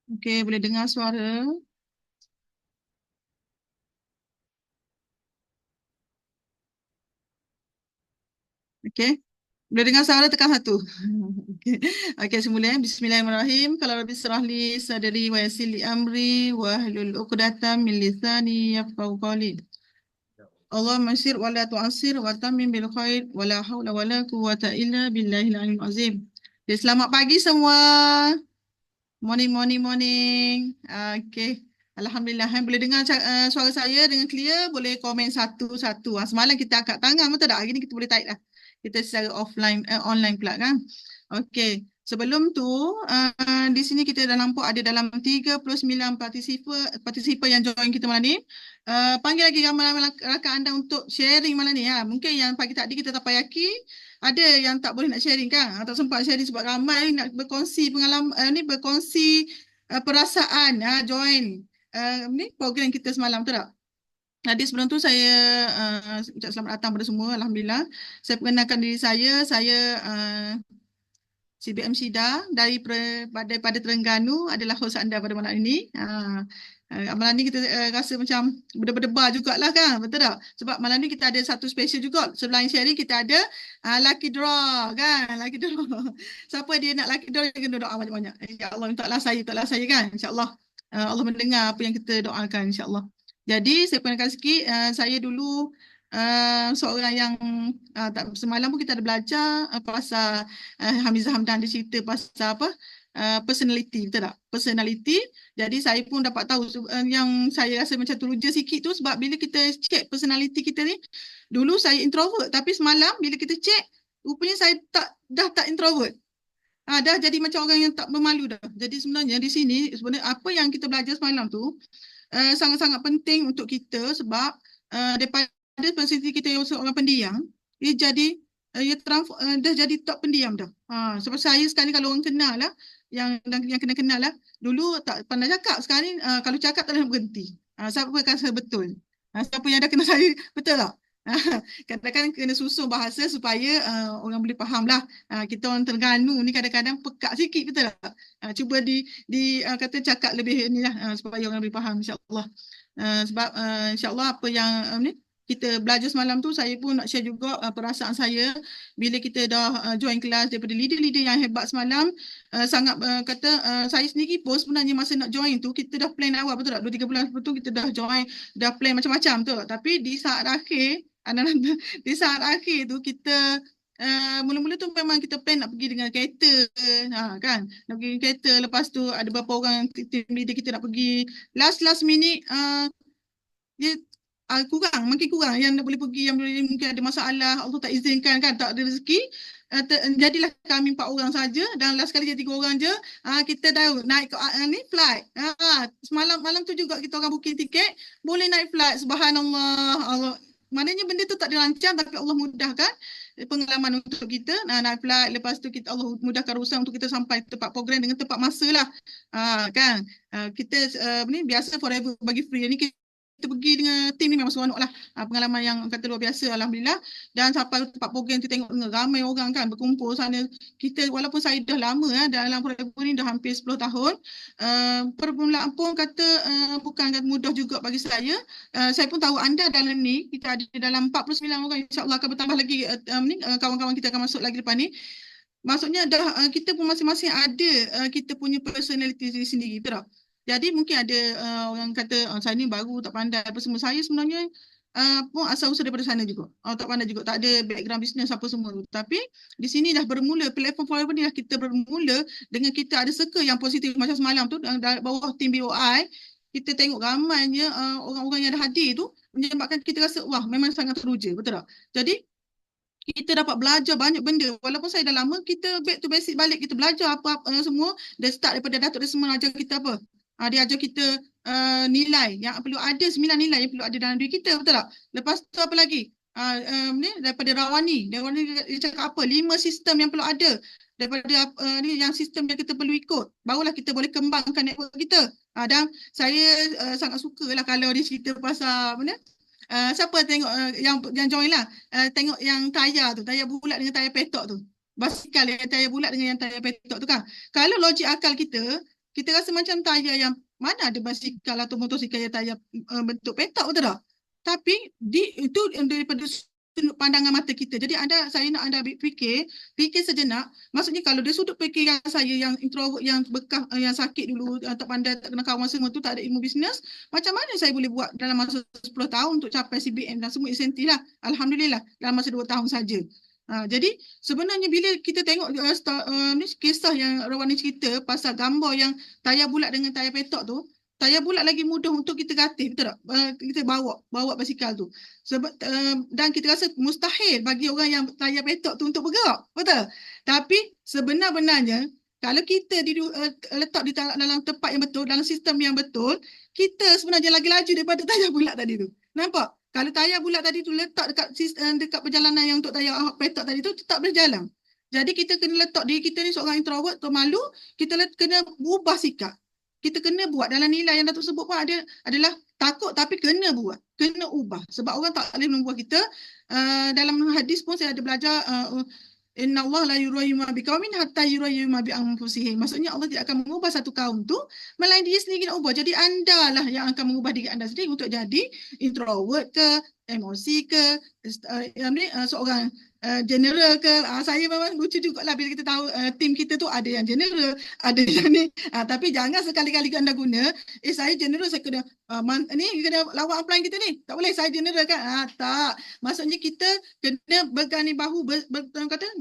Okey, boleh dengar suara. Okey. Boleh dengar suara tekan satu. Okey. Okey, semula ya. Bismillahirrahmanirrahim. Kalau Rabbi israh li sadri wa yassir li amri wa hlul 'uqdatam min lisani yafqahu qawli. Allahumma yassir wa la tu'assir wa tammim bil khair wa la haula wa la quwwata illa billahil aliyyil azim. Okay, selamat pagi semua. Morning, morning, morning. Okey. Alhamdulillah. Boleh dengar suara saya dengan clear. Boleh komen satu-satu. Semalam kita angkat tangan, betul tak? Hari ni kita boleh type lah. Kita secara offline, online pula kan. Okey. Sebelum tu, di sini kita dah nampak ada dalam 39 partisipan yang join kita malam ni. Panggil lagi ramai-ramai rakan anda untuk sharing malam ni. Mungkin yang pagi tadi kita tak payaki, ada yang tak boleh nak sharing kan, tak sempat sharing sebab ramai nak berkongsi pengalaman, berkongsi perasaan join ni program kita semalam, betul tak? Jadi sebelum tu saya ucap selamat datang pada semua. Alhamdulillah. Saya perkenalkan diri saya CBM Syida daripada Terengganu adalah hos anda pada malam ini. Malam ni kita rasa macam berdebar jugalah kan, betul tak? Sebab malam ni kita ada satu special juga. Selain sharing kita ada lucky draw kan, lucky draw. Siapa dia nak lucky draw dia kena doa banyak-banyak. Ya Allah mintalah saya kan. InsyaAllah Allah mendengar apa yang kita doakan insyaAllah. Jadi saya perkenalkan sikit, saya dulu seorang yang semalam pun kita ada belajar pasal Hamizah Hamdan dia cerita pasal apa? Personality, betul tak? Personality. Jadi saya pun dapat tahu yang saya rasa macam teruja sikit tu sebab bila kita check personality kita ni, dulu saya introvert tapi semalam bila kita check, rupanya saya dah tak introvert. Dah jadi macam orang yang tak bermalu dah. Jadi sebenarnya di sini sebenarnya apa yang kita belajar semalam tu sangat-sangat penting untuk kita sebab daripada personality kita yang seorang pendiam, dia jadi dah jadi tak pendiam dah. Sebab saya sekarang ni kalau orang kenal lah, yang kena kenal lah, dulu tak pandai cakap, sekarang ni kalau cakap tak boleh berhenti. Siapa kata betul? Siapa yang dah kenal saya, betul tak? Kadang-kadang kena susun bahasa supaya orang boleh faham lah. Kita orang Terengganu ni kadang-kadang pekak sikit, betul tak? Cuba kata cakap lebih ni lah supaya orang boleh faham insyaAllah. Sebab insyaAllah apa yang ni kita belajar semalam tu, saya pun nak share juga perasaan saya bila kita dah join kelas daripada leader-leader yang hebat semalam. Sangat kata saya sendiri pun sebenarnya masa nak join tu kita dah plan awal, betul tak? 2-3 bulan lepas tu kita dah join, dah plan macam-macam tu. Tapi di saat akhir di saat akhir tu kita mula-mula tu memang kita plan nak pergi dengan kereta, kan, nak pergi dengan kereta. Lepas tu ada beberapa orang team leader kita nak pergi, last minute dia makin kurang yang boleh pergi, yang boleh mungkin ada masalah, Allah tak izinkan kan, tak ada rezeki. Jadilah kami 4 orang saja dan last kali jadi 3 orang je. Kita dah naik ke ni flight. Semalam malam tu juga kita orang booking tiket, boleh naik flight. Subhanallah. Allah, maknanya benda tu tak dirancang tapi Allah mudahkan pengalaman untuk kita. Naik flight, lepas tu kita Allah mudahkan urusan untuk kita sampai tempat program dengan tepat masa lah. Kan, kita ni biasa forever bagi free ni, kita pergi dengan tim ni memang seronok lah. Pengalaman yang kata luar biasa Alhamdulillah. Dan sampai tempat program tu tengok ramai orang kan berkumpul sana. Kita walaupun saya dah lama dalam program ni dah hampir 10 tahun. Permulaan pun kata bukan mudah juga bagi saya. Saya pun tahu anda dalam ni, kita ada dalam 49 orang, insyaAllah akan bertambah lagi kawan-kawan kita akan masuk lagi depan ni. Maksudnya dah kita pun masing-masing ada kita punya personality sendiri, betul tak? Jadi mungkin ada orang kata saya ni baru tak pandai apa semua. Saya sebenarnya pun asal usul daripada sana juga. Tak pandai juga, tak ada background bisnes apa semua tu. Tapi di sini dah bermula, platform Forever ni dah kita bermula dengan kita ada circle yang positif macam semalam tu bawah tim BOI. Kita tengok ramainya orang-orang yang ada hadir tu menyebabkan kita rasa wah memang sangat teruja, betul tak? Jadi kita dapat belajar banyak benda. Walaupun saya dah lama, kita back to basic balik. Kita belajar apa-apa semua. Dia start daripada Datuk Desmond ajar kita apa. Dia ajar kita nilai. Yang perlu ada 9 nilai yang perlu ada dalam diri kita. Betul tak? Lepas tu apa lagi? Ni daripada Rawani. Rawani dia cakap apa? 5 sistem yang perlu ada. Daripada ni yang sistem yang kita perlu ikut. Barulah kita boleh kembangkan network kita. Dan saya sangat suka lah kalau dia cerita pasal mana? Siapa tengok yang join lah, tengok yang tayar tu, tayar bulat dengan tayar petok tu, basikal yang tayar bulat dengan yang tayar petok tu kan. Kalau logik akal kita, kita rasa macam tayar yang mana ada basikal atau motosikal yang tayar bentuk petak, betul tak? Tapi itu daripada sudut pandangan mata kita. Jadi saya nak anda fikir sejenak. Maksudnya kalau dari sudut fikiran saya yang introvert, yang bekas, yang sakit dulu, tak pandai, tak kenal kawan semua tu, tak ada ilmu bisnes, macam mana saya boleh buat dalam masa 10 tahun untuk capai CBM dan semua insentif lah. Alhamdulillah, dalam masa 2 tahun saja. Jadi sebenarnya bila kita tengok kisah yang Rawani cerita pasal gambar yang tayar bulat dengan tayar petok tu, tayar bulat lagi mudah untuk kita gatih, betul tak? Kita bawa basikal tu. Sebab dan kita rasa mustahil bagi orang yang tayar petok tu untuk bergerak, betul? Tapi sebenar-benarnya kalau kita letak di dalam tempat yang betul, dalam sistem yang betul, kita sebenarnya lagi laju daripada tayar bulat tadi tu. Nampak? Kalau tayar bulat tadi tu letak dekat perjalanan yang untuk tayar petak tadi tu, tak boleh jalan. Jadi kita kena letak diri kita ni seorang introvert, pemalu, kita kena ubah sikap. Kita kena buat. Dalam nilai yang Datuk sebut pun adalah takut tapi kena buat. Kena ubah. Sebab orang tak boleh membuat kita. Dalam hadis pun saya ada belajar, Inna Allah la yurayyu ma biqaumin hatta yurayyu ma bi anfusihim. Maksudnya Allah tidak akan mengubah satu kaum tu melainkan dia sendiri nak ubah. Jadi anda lah yang akan mengubah diri anda sendiri untuk jadi introvert ke, emosi ke, seorang general ke. Saya memang lucu jugalah bila kita tahu tim kita tu ada yang general, ada yang ni. Tapi jangan sekali-kali anda guna, saya general, saya kena kena lawan upline kita ni. Tak boleh saya general kan. Tak. Maksudnya kita kena bergani bahu,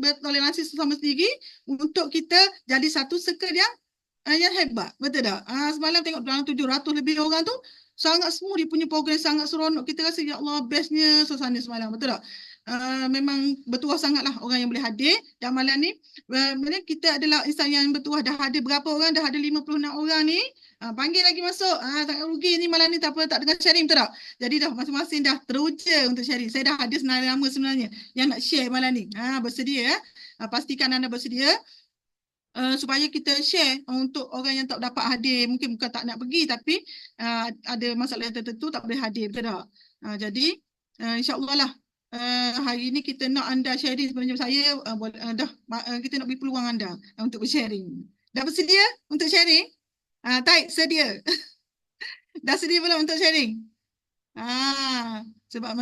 bertoleransi sesama sendiri untuk kita jadi satu circle yang hebat. Betul tak? Semalam tengok dalam 700 lebih orang tu, sangat semua dia punya program sangat seronok. Kita rasa ya Allah bestnya suasana semalam. Betul tak? Memang bertuah sangatlah orang yang boleh hadir. Dan malam ni kita adalah insan yang bertuah. Dah ada berapa orang? Dah ada 56 orang ni. Panggil lagi masuk. Sangat rugi ni malam ni tak dengar sharing, betul tak? Jadi dah masing-masing dah teruja untuk sharing. Saya dah ada senarai nama sebenarnya yang nak share malam ni. Bersedia ya. Pastikan anda bersedia. Supaya kita share untuk orang yang tak dapat hadir, mungkin bukan tak nak pergi tapi ada masalah tertentu tak boleh hadir, betul tak? Jadi insyaAllah lah hari ini kita nak anda sharing sebenarnya saya kita nak beri peluang anda untuk bersharing. Dah bersedia untuk sharing? Taib, sedia. Dah sedia belum untuk sharing? Sebab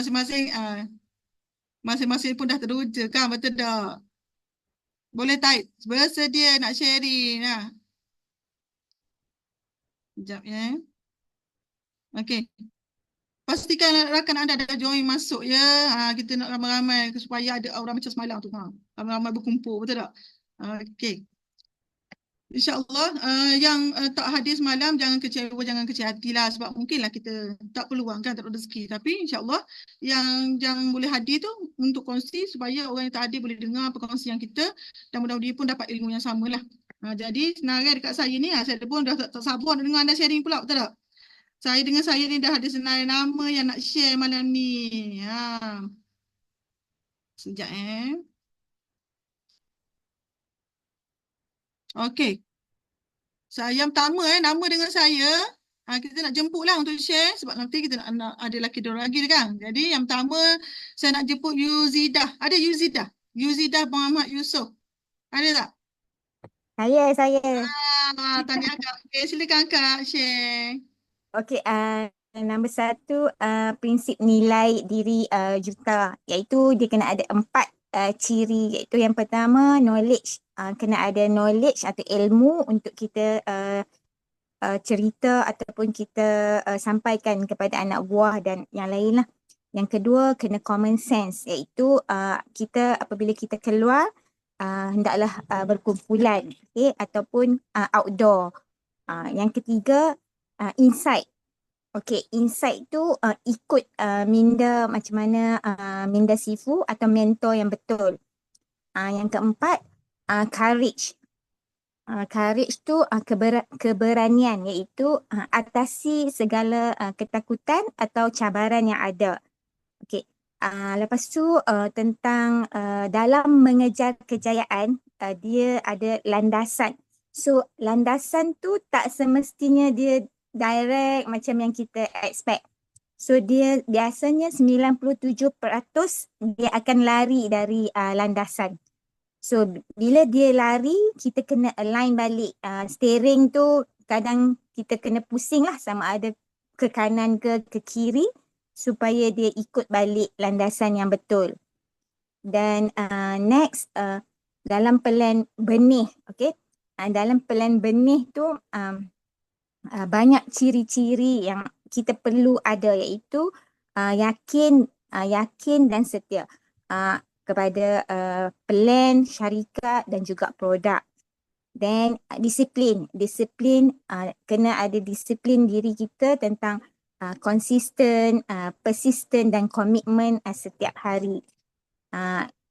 masing-masing pun dah teruja kan, betul tak? Boleh type. Bersedia nak sharing. Sekejap ya. Okey. Pastikan rakan anda dah join masuk ya. Kita nak ramai-ramai supaya ada aura macam semalam tu. Ramai-ramai berkumpul. Betul tak? Okey. InsyaAllah yang tak hadir semalam jangan kecewa, jangan kecil hati lah. Sebab mungkinlah kita tak peluang kan, tak ada rezeki. Tapi insyaAllah yang boleh hadir tu untuk kongsi supaya orang yang tak hadir boleh dengar perkongsian kita dan mudah-mudahan dia pun dapat ilmu yang sama lah. Jadi senarai dekat saya ni, saya pun dah tak sabar nak dengar anda sharing pula, betul tak? Saya ni dah ada senarai nama yang nak share malam ni. Sekejap Okey. Saya yang pertama nama dengan saya. Kita nak jemput lah untuk share sebab nanti kita nak ada lelaki dua lagi kan. Jadi yang pertama saya nak jemput Yuzidah. Ada Yuzidah? Yuzidah Muhammad Yusof. Ada tak? Saya. Tanya Kak. Okay, silakan Kak share. Okey, nombor 1 prinsip nilai diri Juta, iaitu dia kena ada 4 ciri, iaitu yang pertama knowledge. Kena ada knowledge atau ilmu untuk kita cerita ataupun kita sampaikan kepada anak buah dan yang lain lah. Yang kedua kena common sense, iaitu kita apabila kita keluar hendaklah berkumpulan, ataupun outdoor. Yang ketiga insight. Okey, insight tu ikut minda macam mana minda sifu atau mentor yang betul. Yang keempat courage. Courage tu keberanian, iaitu atasi segala ketakutan atau cabaran yang ada. Okey. Lepas tu tentang dalam mengejar kejayaan, dia ada landasan. So landasan tu tak semestinya dia direct macam yang kita expect. So dia biasanya 97% dia akan lari dari landasan. So bila dia lari, kita kena align balik. Steering tu kadang kita kena pusing lah sama ada ke kanan ke kiri supaya dia ikut balik landasan yang betul. Dan next dalam pelan benih, okay? Dalam pelan benih tu banyak ciri-ciri yang kita perlu ada, iaitu yakin dan setia kepada pelan, syarikat dan juga produk. Dan disiplin kena ada disiplin diri kita tentang konsisten, persisten dan komitmen setiap hari.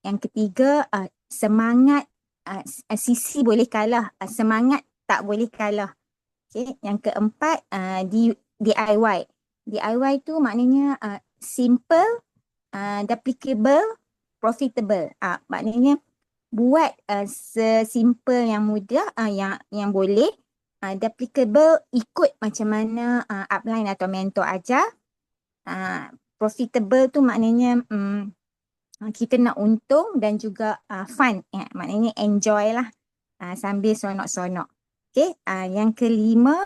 Yang ketiga, semangat, sisi boleh kalah, semangat tak boleh kalah. Okay. Yang keempat, DIY. DIY tu maknanya simple, duplicable, profitable. Maknanya buat sesimple yang mudah, yang boleh, duplicable ikut macam mana upline atau mentor ajar. Profitable tu maknanya kita nak untung dan juga fun, maknanya enjoy lah sambil sonok-sonok. Okay, yang kelima,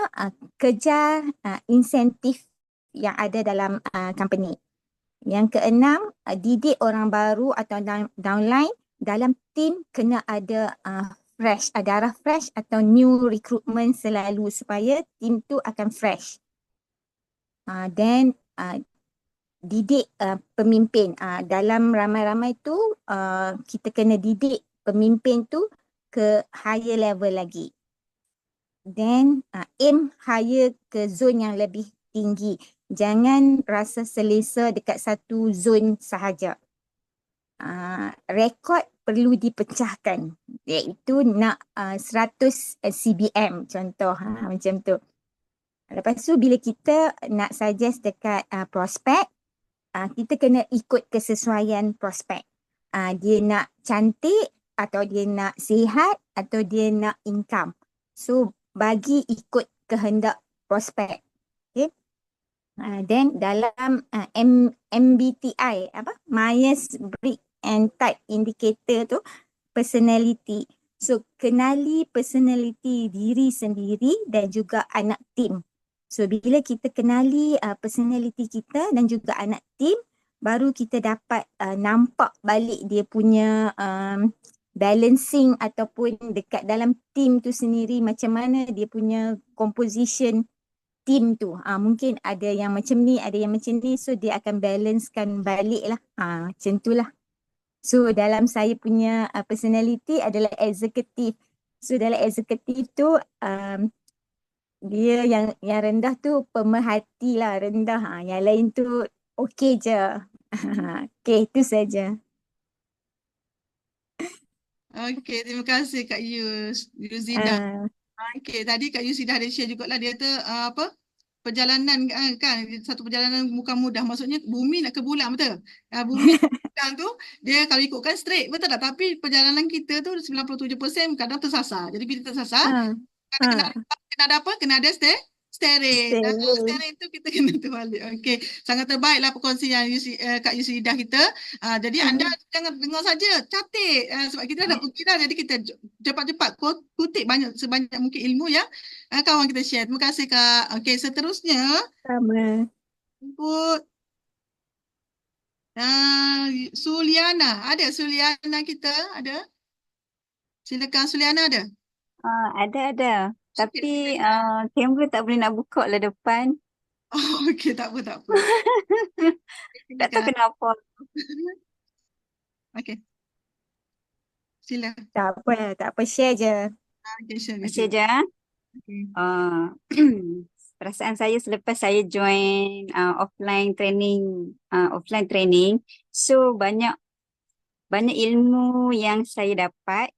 kejar insentif yang ada dalam company. Yang keenam, didik orang baru atau downline. Dalam team kena ada fresh, darah fresh atau new recruitment selalu supaya team tu akan fresh. Then didik pemimpin. Dalam ramai-ramai tu kita kena didik pemimpin tu ke higher level lagi. Then aim higher ke zone yang lebih tinggi. Jangan rasa selesa dekat satu zone sahaja. Rekod perlu dipecahkan, iaitu nak 100 CBM contoh, macam tu. Lepas tu bila kita nak suggest dekat prospek, kita kena ikut kesesuaian prospek. Dia nak cantik atau dia nak sihat atau dia nak income. So bagi ikut kehendak prospek. Okay. Then dalam MBTI, Myers-Briggs and Type Indicator tu, personality. So kenali personality diri sendiri dan juga anak tim. So bila kita kenali personality kita dan juga anak tim, baru kita dapat nampak balik dia punya balancing ataupun dekat dalam team tu sendiri macam mana dia punya composition team tu. Mungkin ada yang macam ni, ada yang macam ni, so dia akan balancekan balik lah. Macam tu lah. So dalam saya punya personality adalah executive. So dalam executive tu dia yang rendah tu pemerhati lah, rendah. Yang lain tu okey je. Okey, itu saja. Okey, terima kasih Kak Yuzida. Okey, tadi Kak Yuzida ada share jugalah dia tu apa? Perjalanan kan, satu perjalanan bukan mudah. Maksudnya bumi nak ke bulan, betul? Bumi bulan tu dia kalau ikutkan straight, betul tak? Tapi perjalanan kita tu 97% kadang tersasar. Jadi bila tersasar, kena ada apa? Kena ada steering. Steering tu kita kena terbalik. Okey, sangat terbaiklah perkongsian Kak Yusidah kita. Jadi anda jangan dengar saja, catat. Sebab kita dah pergi dah. Jadi kita cepat-cepat kutip sebanyak mungkin ilmu yang kawan kita share. Terima kasih Kak. Okey, seterusnya Sama. input Suliana. Ada Suliana kita? Ada? Silakan Suliana ada? Ada. Tapi kamera tak boleh nak buka lah depan. Okey, tak apa. Tak tahu kenapa. Okey. Sila. Tak apa, share je. Okay, share. Macam je. Okay. Perasaan saya selepas saya join offline training, so banyak ilmu yang saya dapat.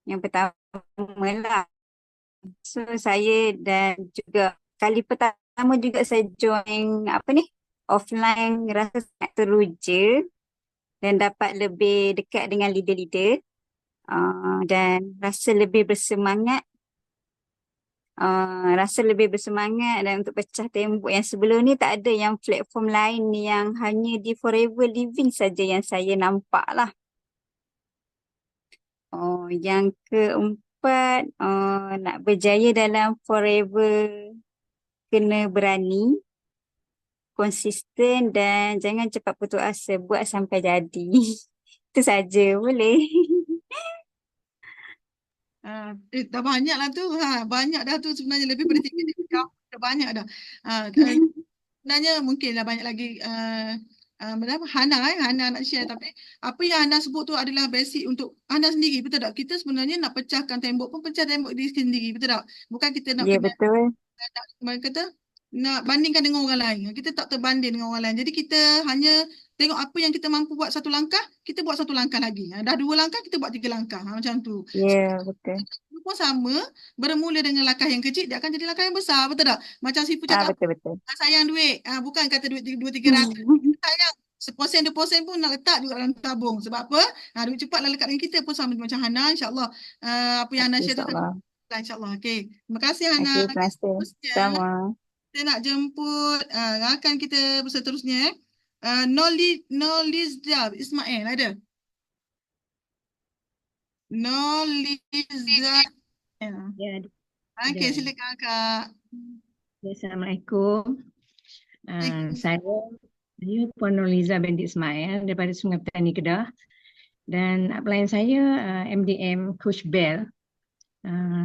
Yang pertama lah, so saya dan juga kali pertama juga saya join offline, rasa sangat teruja dan dapat lebih dekat dengan leader-leader dan rasa lebih bersemangat dan untuk pecah tembok. Yang sebelum ni tak ada yang platform lain yang hanya di Forever Living saja yang saya nampak lah. Yang keempat, dapat nak berjaya dalam forever, kena berani, konsisten dan jangan cepat putus asa, buat sampai jadi. Itu saja, boleh. Dah banyak lah tu. Banyak dah tu sebenarnya, lebih pada 3 jam. Dah banyak dah. Sebenarnya mungkinlah banyak lagi Hana nak share, tapi apa yang Hana sebut tu adalah basic untuk Hana sendiri, betul tak? Kita sebenarnya nak pecahkan tembok pun pecah tembok diri sendiri, betul tak? Bukan kita nak Ya, kena betul. kata nak bandingkan dengan orang lain. Kita tak terbanding dengan orang lain. Jadi kita hanya tengok apa yang kita mampu buat satu langkah, kita buat satu langkah lagi. Dah 2 langkah, kita buat 3 langkah. Macam tu. Ya, betul. Itu pun sama, bermula dengan langkah yang kecil, dia akan jadi langkah yang besar, betul tak? Macam Sifu cakap, Betul-betul. sayang duit. Bukan kata duit 2-3 ratus. Sayang. 1% 2% pun nak letak juga dalam tabung. Sebab apa? Duit cepat lah lekat dengan kita pun sama macam Hana. InsyaAllah apa yang Hana Okey, share tu insyaAllah. InsyaAllah. Okay. Terima kasih Hana. Okey, terima kasih. Terusnya, Sama. kita nak jemput rakan kita seterusnya. Nolizda Ismail ada? Nolizda. Ya, Okey, silakan Kak. Assalamualaikum. Saya Puan Nurliza binti Ismail daripada Sungai Petani Kedah, dan upline saya MDM Coach Bell.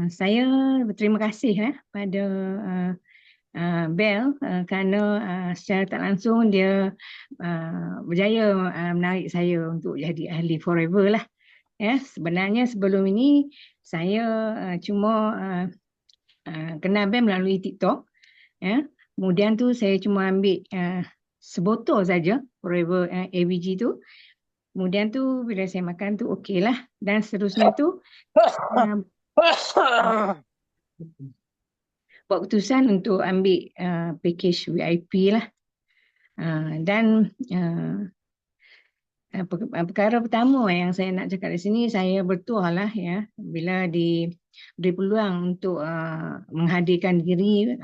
Saya berterima kasih pada Bell kerana secara tak langsung dia berjaya menarik saya untuk jadi ahli forever lah. Sebenarnya sebelum ini saya cuma kenal Bell melalui TikTok. Kemudian tu saya cuma ambil sebotol saja forever ABG tu. Kemudian tu bila saya makan tu okey lah, dan seterusnya tu buat keputusan untuk ambil package VIP lah. Dan perkara pertama yang saya nak cakap di sini, saya bertuah lah bila diberi peluang untuk menghadirkan diri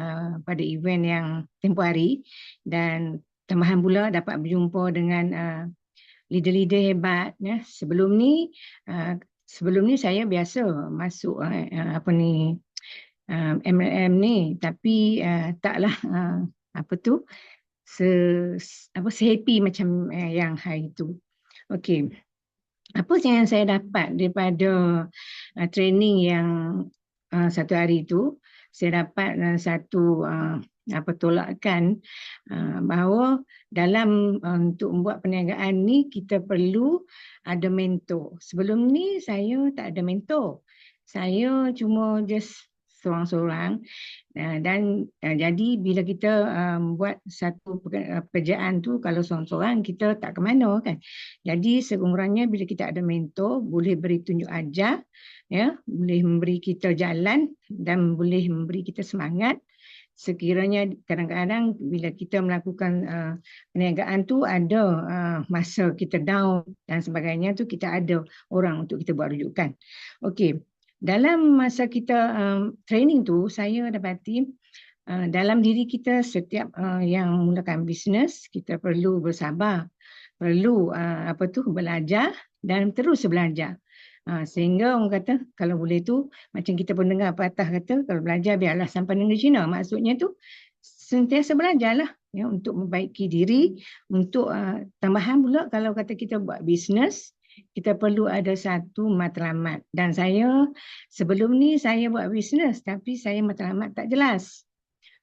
pada event yang tempoh hari, dan tambahan pula dapat berjumpa dengan leader-leader hebat. Sebelum ni saya biasa masuk MLM ni, tapi taklah se-happy macam yang hari itu. Okey. Apa yang saya dapat daripada training yang 1 hari itu? Saya dapat satu tolakan bahawa dalam untuk membuat perniagaan ni kita perlu ada mentor. Sebelum ni saya tak ada mentor. Saya cuma just seorang-seorang, dan jadi bila kita buat satu pekerjaan tu, kalau seorang-seorang kita tak ke mana kan. Jadi sekurang-kurangnya bila kita ada mentor, boleh beri tunjuk ajar, boleh memberi kita jalan dan boleh memberi kita semangat. Sekiranya kadang-kadang bila kita melakukan perniagaan tu ada masa kita down dan sebagainya tu, kita ada orang untuk kita buat rujukan. Okey. Dalam masa kita training tu, saya dapati dalam diri kita setiap yang mulakan bisnes, kita perlu bersabar, perlu belajar dan terus belajar. Sehingga orang kata, kalau boleh tu, macam kita pun dengar pepatah kata, kalau belajar biarlah sampai negeri Cina. Maksudnya tu, sentiasa belajarlah untuk membaiki diri, untuk tambahan pula kalau kata kita buat bisnes, kita perlu ada satu matlamat. Dan saya sebelum ni saya buat bisnes, tapi saya matlamat tak jelas.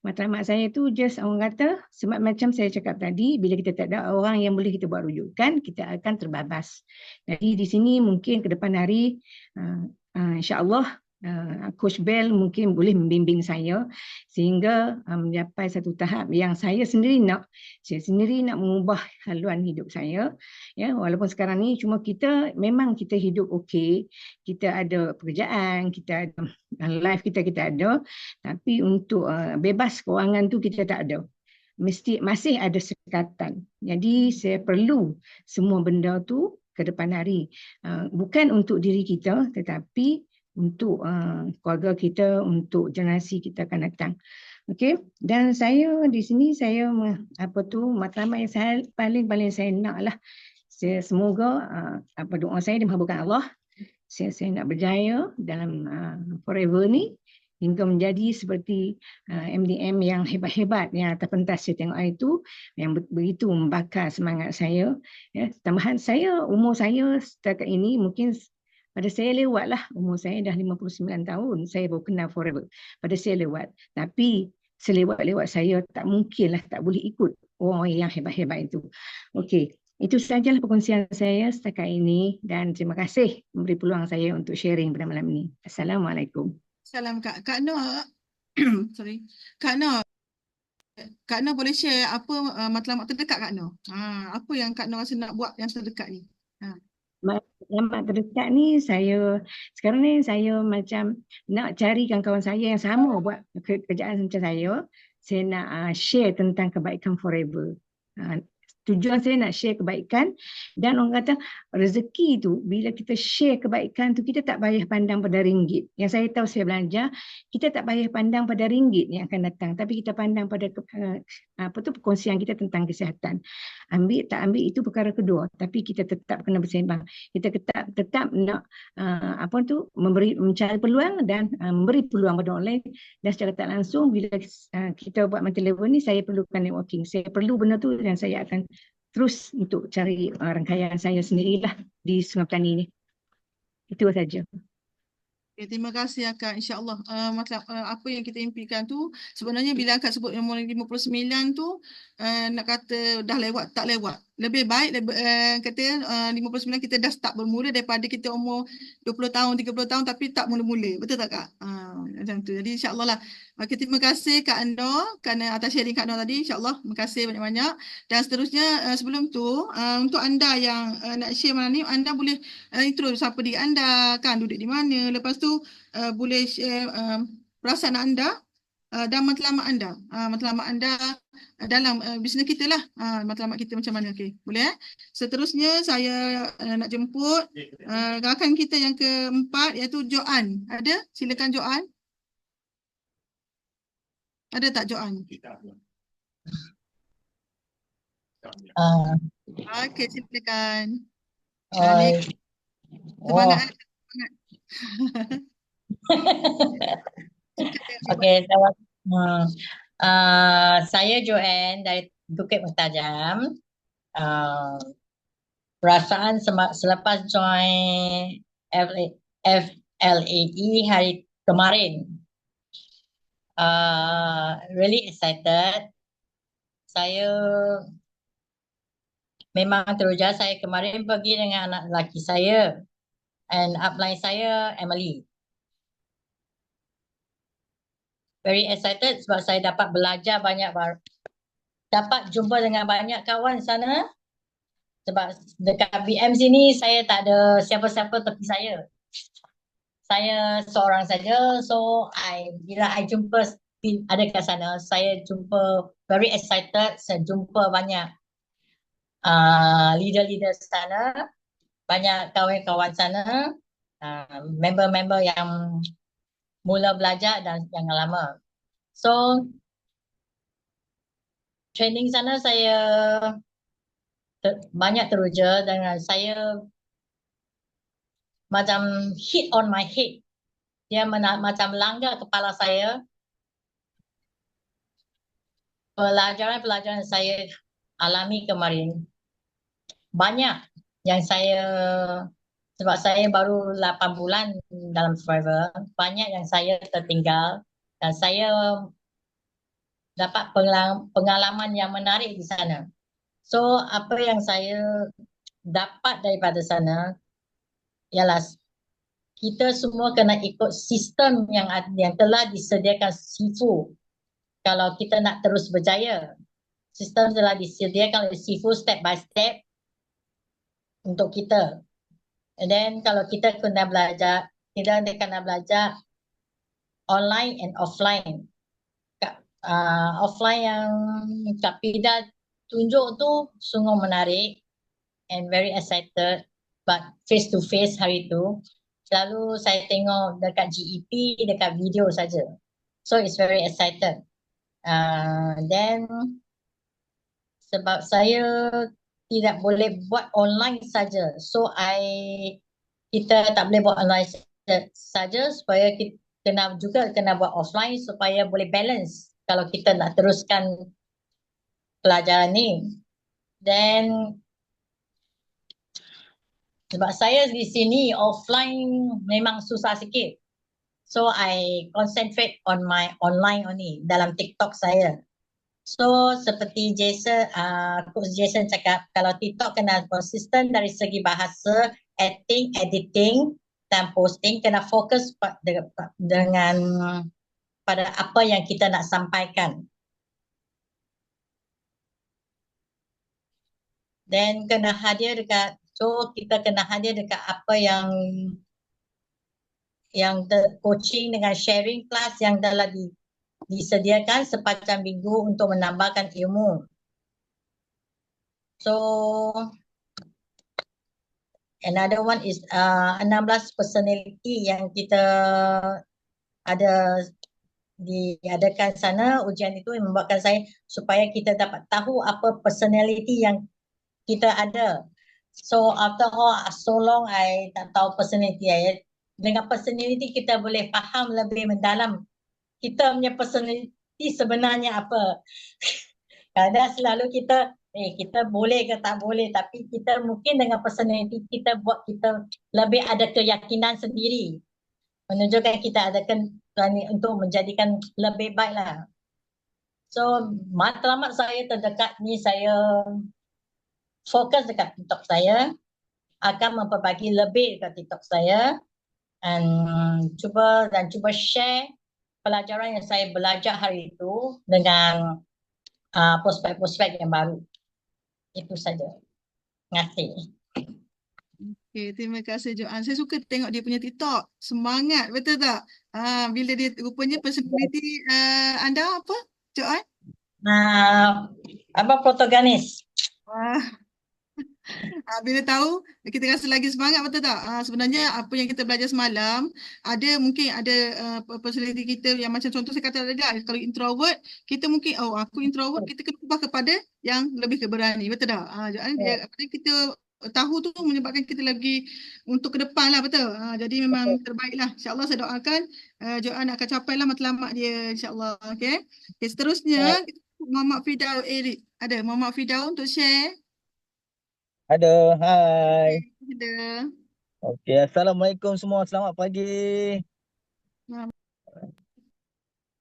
Matlamat saya tu just orang kata, sebab macam saya cakap tadi, bila kita tak ada orang yang boleh kita buat rujukan, kita akan terbabas. Jadi di sini mungkin ke depan hari insya-Allah Coach Bell mungkin boleh membimbing saya sehingga mencapai satu tahap yang saya sendiri nak mengubah haluan hidup saya. Walaupun sekarang ni cuma memang kita hidup okey, kita ada pekerjaan, kita ada life kita ada, tapi untuk bebas kewangan tu kita tak ada. Masih ada sekatan. Jadi saya perlu semua benda tu ke depan hari. Bukan untuk diri kita, tetapi untuk keluarga kita, untuk generasi kita akan datang. Okey, dan saya di sini matlamat yang saya paling saya nak lah. Semoga doa saya dimabulkan Allah. saya nak berjaya dalam forever ni hingga menjadi seperti MDM yang hebat-hebat yang atas pentas saya tengok hari itu, yang begitu membakar semangat saya. Ya, tambahan saya, umur saya setakat ini mungkin pada saya lewat lah, umur saya dah 59 tahun, saya baru kenal forever. Pada saya lewat. Tapi selewat-lewat saya tak mungkinlah tak boleh ikut orang yang hebat-hebat itu. Okey, itu sahajalah perkongsian saya setakat ini dan terima kasih memberi peluang saya untuk sharing pada malam ini. Assalamualaikum. Salam Kak Noh. Sorry. Kak Noh boleh share apa matlamat terdekat Kak Noh? Apa yang Kak Noh rasa nak buat yang terdekat ni? Matlamat terdekat ni sekarang ni saya macam nak cari kawan-kawan saya yang sama buat kerjaan macam saya nak share tentang kebaikan forever. Tujuan saya nak share kebaikan, dan orang kata rezeki tu bila kita share kebaikan tu kita tak payah pandang pada ringgit. Yang saya tahu saya belajar, kita tak payah pandang pada ringgit yang akan datang, tapi kita pandang pada perkongsian kita tentang kesihatan. Ambil tak ambil itu perkara kedua, tapi kita tetap kena bersembang. Kita tetap nak mencari peluang dan memberi peluang pada orang lain. Dan secara tak langsung bila kita buat mental level ni, saya perlukan networking. Saya perlu benda tu dan saya akan terus untuk cari rangkaian saya sendirilah di Sungai Petani ni. Itu saja. Okay, terima kasih Akak. InsyaAllah apa yang kita impikan tu sebenarnya bila Akak sebut nombor 59 tu nak kata dah lewat tak lewat. Lebih baik kata 59 kita dah start bermula daripada kita umur 20 tahun, 30 tahun tapi tak mula-mula. Betul tak Kak? Macam tu. Jadi insyaAllah lah. Okay, terima kasih Kak Noh kerana atas sharing Kak Noh tadi. InsyaAllah. Terima kasih banyak-banyak. Dan seterusnya sebelum tu untuk anda yang nak share malam ni, anda boleh intro siapa diri anda, kan duduk di mana. Lepas tu boleh share perasaan anda dan matlamat anda. Matlamat anda dalam bisnes kita lah. Matlamat kita macam mana. Okay. Boleh? Seterusnya saya nak jemput rakan kita yang keempat iaitu Joan. Ada? Silakan Joan. Ada tak Joan? Okey, silakan. Semangat. Okey, saya Joanne dari Bukit Mertajam. Perasaan selepas join FLAE hari kemarin, really excited. Saya memang teruja. Saya kemarin pergi dengan anak lelaki saya and upline saya Emily. Very excited sebab saya dapat belajar banyak, dapat jumpa dengan banyak kawan sana. Sebab dekat BM sini saya tak ada siapa-siapa tepi saya. Saya seorang saja. So bila I jumpa ada kat sana, saya jumpa very excited. Saya jumpa banyak leader-leader sana, banyak kawan-kawan sana, member-member yang mula belajar dan yang lama. So training sana saya banyak teruja dengan saya macam hit on my head. Dia macam langgar kepala saya. Pelajaran-pelajaran saya alami kemarin banyak yang sebab saya baru 8 bulan dalam Forever, banyak yang saya tertinggal dan saya dapat pengalaman yang menarik di sana. So apa yang saya dapat daripada sana ialah kita semua kena ikut sistem yang telah disediakan Sifu. Kalau kita nak terus berjaya, sistem telah disediakan oleh Sifu step by step untuk kita. And then kalau kita kena belajar, kita kena belajar online and offline. Offline yang Kak Pida tunjuk tu sungguh menarik and very excited, but face to face hari tu selalu saya tengok dekat GEP, dekat video saja. So it's very excited. Then sebab saya tidak boleh buat online saja, so kita tak boleh buat online saja, supaya kita kena buat offline supaya boleh balance kalau kita nak teruskan pelajaran ni. Then sebab saya di sini offline memang susah sikit. So I concentrate on my online only dalam TikTok saya. So seperti Coach Jason cakap, kalau TikTok kena konsisten dari segi bahasa, acting, editing dan posting, kena fokus dengan pada apa yang kita nak sampaikan. Then kena hadir dekat, so kita kena hadir dekat apa yang coaching dengan sharing class yang telah disediakan sepanjang minggu untuk menambahkan ilmu. So another one is 16 personality yang kita ada diadakan sana. Ujian itu membuatkan saya supaya kita dapat tahu apa personality yang kita ada. So after all, so long I tak tahu personality saya. Dengan personality kita boleh faham lebih mendalam kita punya personality sebenarnya apa. Kadang selalu kita boleh ke tak boleh, tapi kita mungkin dengan personality kita buat kita lebih ada keyakinan sendiri, menunjukkan kita ada untuk menjadikan lebih baik lah. So matlamat saya terdekat ni, saya fokus dekat TikTok saya, akan memperbagi lebih dekat TikTok saya, dan cuba share pelajaran yang saya belajar hari itu dengan prospek-prospek yang baru. Itu saja. Terima kasih. Okay, terima kasih Joan. Saya suka tengok dia punya TikTok. Semangat, betul tak? Bila dia rupanya personality anda apa, Joan? Apa protagonis? Bila tahu, kita rasa lagi semangat, betul tak? Sebenarnya apa yang kita belajar semalam, mungkin ada personality kita yang macam contoh saya kata tadi, kalau introvert, kita mungkin, aku introvert, kita kena ubah kepada yang lebih keberani, betul tak? Kita tahu tu menyebabkan kita lagi untuk ke depan lah, betul? Jadi memang terbaik lah. InsyaAllah saya doakan Joan akan capai lah matlamat dia, insyaAllah. Okay, seterusnya, Muhammad Fidau Eric. Ada Muhammad Fidau untuk share. Ada, hai. Ada. Okey, Assalamualaikum semua. Selamat pagi.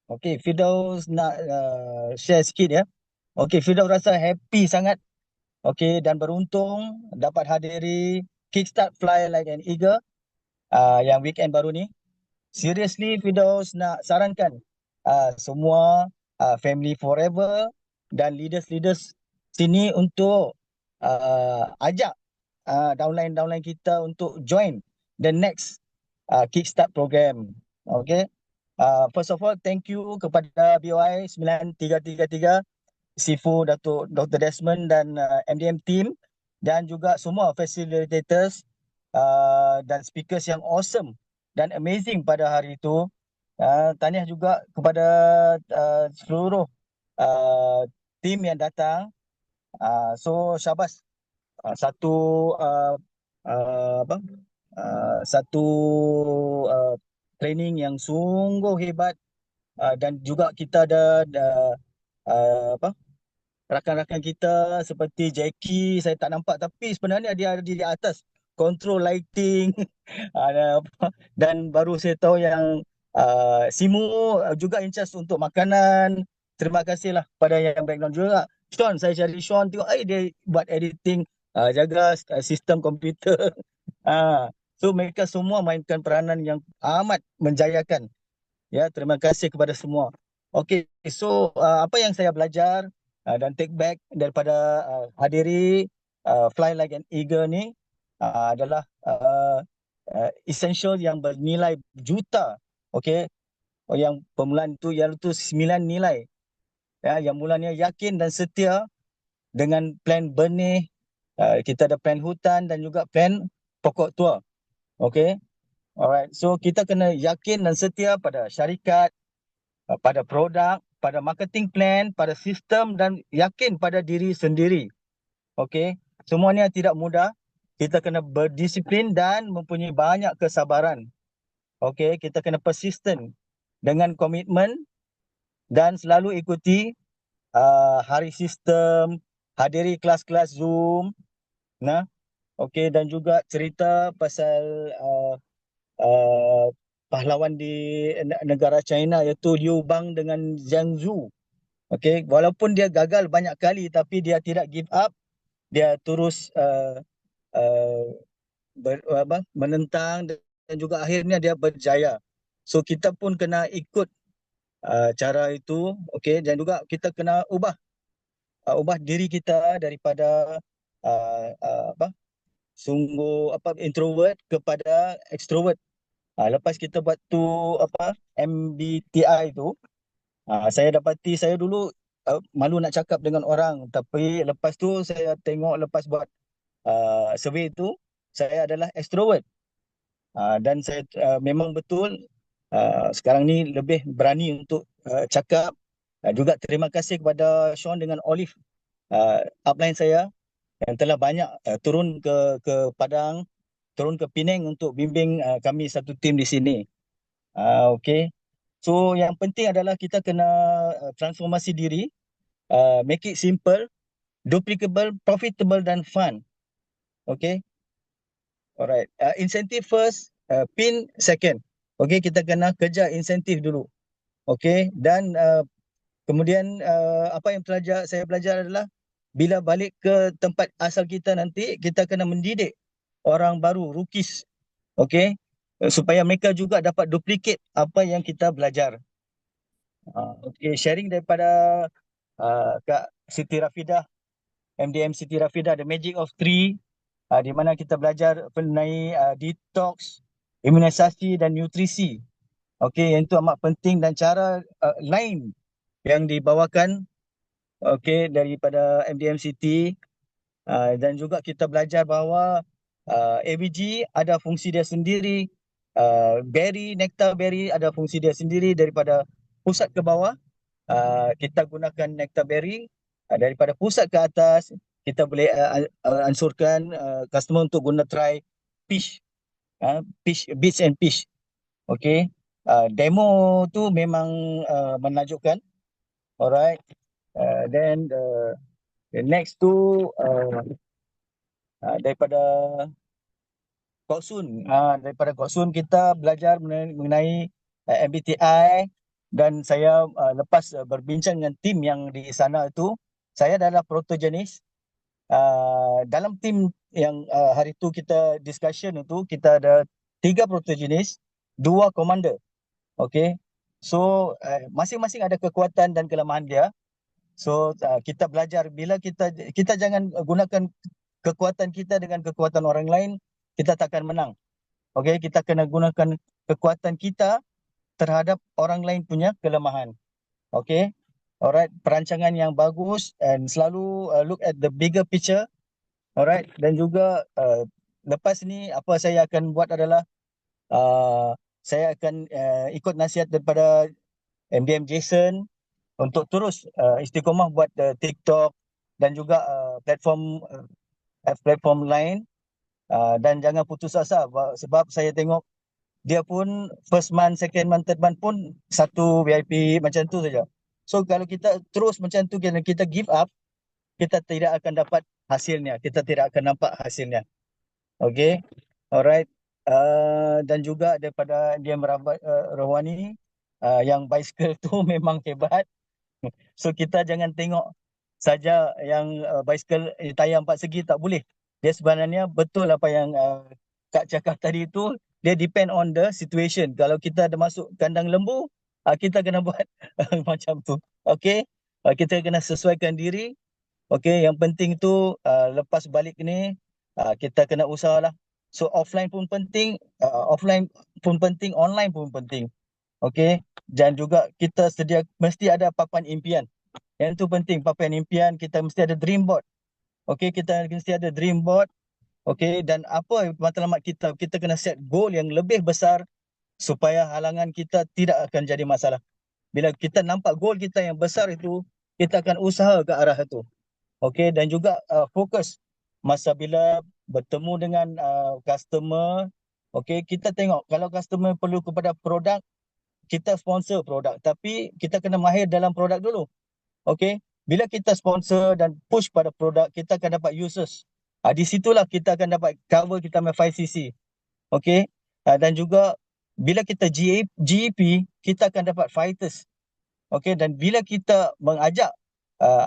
Okey, Firdaus nak share sikit ya. Okey, Firdaus rasa happy sangat. Okey, dan beruntung dapat hadiri Kickstart Fly Like an Eagle yang weekend baru ni. Seriously, Firdaus nak sarankan semua family forever dan leaders-leaders sini untuk ajak downline kita untuk join the next Kickstart program. Okay. First of all, thank you kepada BOI 9333, Sifu Datuk Dr. Desmond dan MDM team, dan juga semua facilitators dan speakers yang awesome dan amazing pada hari itu. Tahniah juga kepada seluruh tim yang datang. So syabas. Satu training yang sungguh hebat, dan juga kita ada rakan-rakan kita seperti Jackie, saya tak nampak tapi sebenarnya dia ada di atas control lighting dan baru saya tahu yang Simu juga in charge untuk makanan. Terima kasihlah pada yang background juga. Sean, saya cari Sean tengok dia buat editing, jaga sistem komputer. So mereka semua mainkan peranan yang amat menjayakan. Ya, terima kasih kepada semua. Okey, so apa yang saya belajar dan take back daripada hadiri Fly Like an Eagle ni adalah essential yang bernilai juta. Okey, yang permulaan itu iaitu 9 nilai. Ya, yang mulanya yakin dan setia dengan plan benih, kita ada plan hutan dan juga plan pokok tua. Okay. Alright. So kita kena yakin dan setia pada syarikat, pada produk, pada marketing plan, pada sistem dan yakin pada diri sendiri. Okay. Semuanya tidak mudah. kita kena berdisiplin dan mempunyai banyak kesabaran. Okey, kita kena persisten dengan komitmen dan selalu ikuti hari sistem, hadiri kelas-kelas Zoom, nah. Okey, dan juga cerita pasal pahlawan di negara China iaitu Liu Bang dengan Zhang Zu. Okey, walaupun dia gagal banyak kali tapi dia tidak give up, dia terus menentang dan juga akhirnya dia berjaya. So kita pun kena ikut cara itu, okey, dan juga kita kena ubah diri kita daripada introvert kepada extrovert. Lepas kita buat tu MBTI tu, saya dapati saya dulu malu nak cakap dengan orang, tapi lepas tu saya tengok lepas buat survey tu, saya adalah extrovert. Dan saya memang betul sekarang ni lebih berani untuk cakap. Juga terima kasih kepada Sean dengan Olive, upline saya yang telah banyak turun ke Padang, turun ke Penang untuk bimbing kami satu tim di sini. Okey. So yang penting adalah kita kena transformasi diri, make it simple, duplicable, profitable dan fun. Okey. Alright. Incentive first, pin second. Okey, kita kena kejar insentif dulu. Okey, dan kemudian apa yang saya belajar adalah bila balik ke tempat asal kita nanti, kita kena mendidik orang baru, rookies. Okey, supaya mereka juga dapat duplicate apa yang kita belajar. Okey, sharing daripada Kak Siti Rafidah, MDM Siti Rafidah, The Magic of Three, di mana kita belajar mengenai detox, imunisasi dan nutrisi. Okey, yang itu amat penting dan cara lain yang dibawakan daripada MDM City, dan juga kita belajar bahawa ABG ada fungsi dia sendiri, nectar berry ada fungsi dia sendiri. Daripada pusat ke bawah kita gunakan nectar berry, daripada pusat ke atas kita boleh ansurkan customer untuk guna try fish, bits and fish. Okey, demo tu memang menakjubkan. Alright, then the next tu daripada Kok Sun. Daripada Kok Sun kita belajar mengenai MBTI, dan saya lepas berbincang dengan tim yang di sana itu, saya adalah protogenis. Dalam tim yang hari tu kita discussion itu, kita ada 3 protogenis, 2 commander. Okey. So masing-masing ada kekuatan dan kelemahan dia. So kita belajar bila kita jangan gunakan kekuatan kita dengan kekuatan orang lain, kita takkan menang. Okey, kita kena gunakan kekuatan kita terhadap orang lain punya kelemahan. Okey. Alright, perancangan yang bagus and selalu look at the bigger picture. Alright, dan juga lepas ni apa saya akan buat adalah saya akan ikut nasihat daripada MDM Jason untuk terus istiqomah buat TikTok dan juga platform lain, dan jangan putus asa sebab saya tengok dia pun first month, second month, third month pun satu VIP macam tu saja. So kalau kita terus macam tu, kita give up, kita tidak akan dapat hasilnya, kita tidak akan nampak hasilnya. Okay, alright. Dan juga daripada dia Rawani, yang bicycle tu memang hebat. So kita jangan tengok saja yang bicycle tayar 4 segi, tak boleh. Dia sebenarnya betul apa yang Kak cakap tadi itu, dia depend on the situation. Kalau kita ada masuk kandang lembu, kita kena buat macam tu. Okay, kita kena sesuaikan diri. Okay, yang penting tu lepas balik ni kita kena usahalah. So offline pun penting, online pun penting. Okay, dan juga kita mesti ada papan impian. Yang tu penting, papan impian, kita mesti ada dream board. Okay, kita mesti ada dream board. Okay, dan apa matlamat kita kena set goal yang lebih besar supaya halangan kita tidak akan jadi masalah. Bila kita nampak goal kita yang besar itu, kita akan usaha ke arah itu. Okay, dan juga fokus. masa bila bertemu dengan customer, okey, kita tengok kalau customer perlu kepada produk, kita sponsor produk, tapi kita kena mahir dalam produk dulu. Okey, bila kita sponsor dan push pada produk, kita akan dapat users. Di situlah kita akan dapat cover kita punya 5cc. Okey, dan juga bila kita GEP, kita akan dapat fighters. Okey, dan bila kita mengajak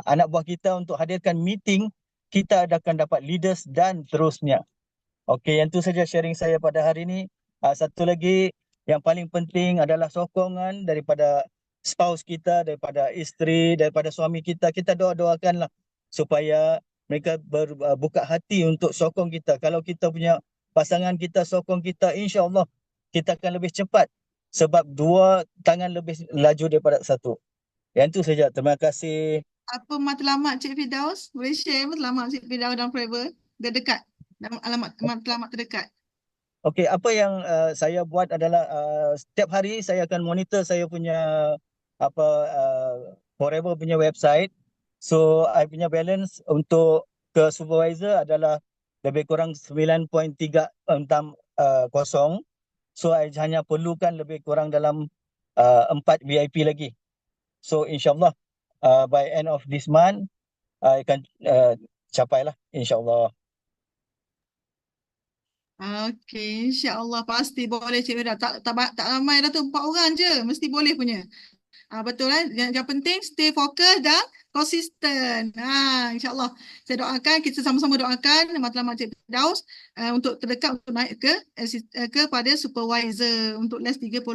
anak buah kita untuk hadirkan meeting, kita akan dapat leaders dan terusnya. Okey, yang tu saja sharing saya pada hari ini. Satu lagi yang paling penting adalah sokongan daripada spouse kita, daripada isteri, daripada suami kita. Kita doakanlah supaya mereka buka hati untuk sokong kita. Kalau kita punya pasangan kita sokong kita, insya-Allah kita akan lebih cepat sebab dua tangan lebih laju daripada satu. Yang tu saja. Terima kasih. Apa matlamat Cik Firdaus? Boleh share matlamat Cik Firdaus dan Forever? Dia dekat. Dan alamat matlamat terdekat. Okey, apa yang saya buat adalah setiap hari saya akan monitor saya punya Forever punya website. So I punya balance untuk ke supervisor adalah lebih kurang 9.360. So I hanya perlukan lebih kurang dalam 4 VIP lagi. So insyaAllah by end of this month I akan capailah insyaAllah. Okey, insya-Allah pasti boleh Cik Firdaus. Tak ramai dah tu, 4 orang je. Mesti boleh punya. Betul kan? Yang penting stay fokus dan konsisten. InsyaAllah. Saya doakan, kita sama-sama doakan matlamat Cik Firdaus untuk terdekat untuk naik kepada supervisor untuk less 38%.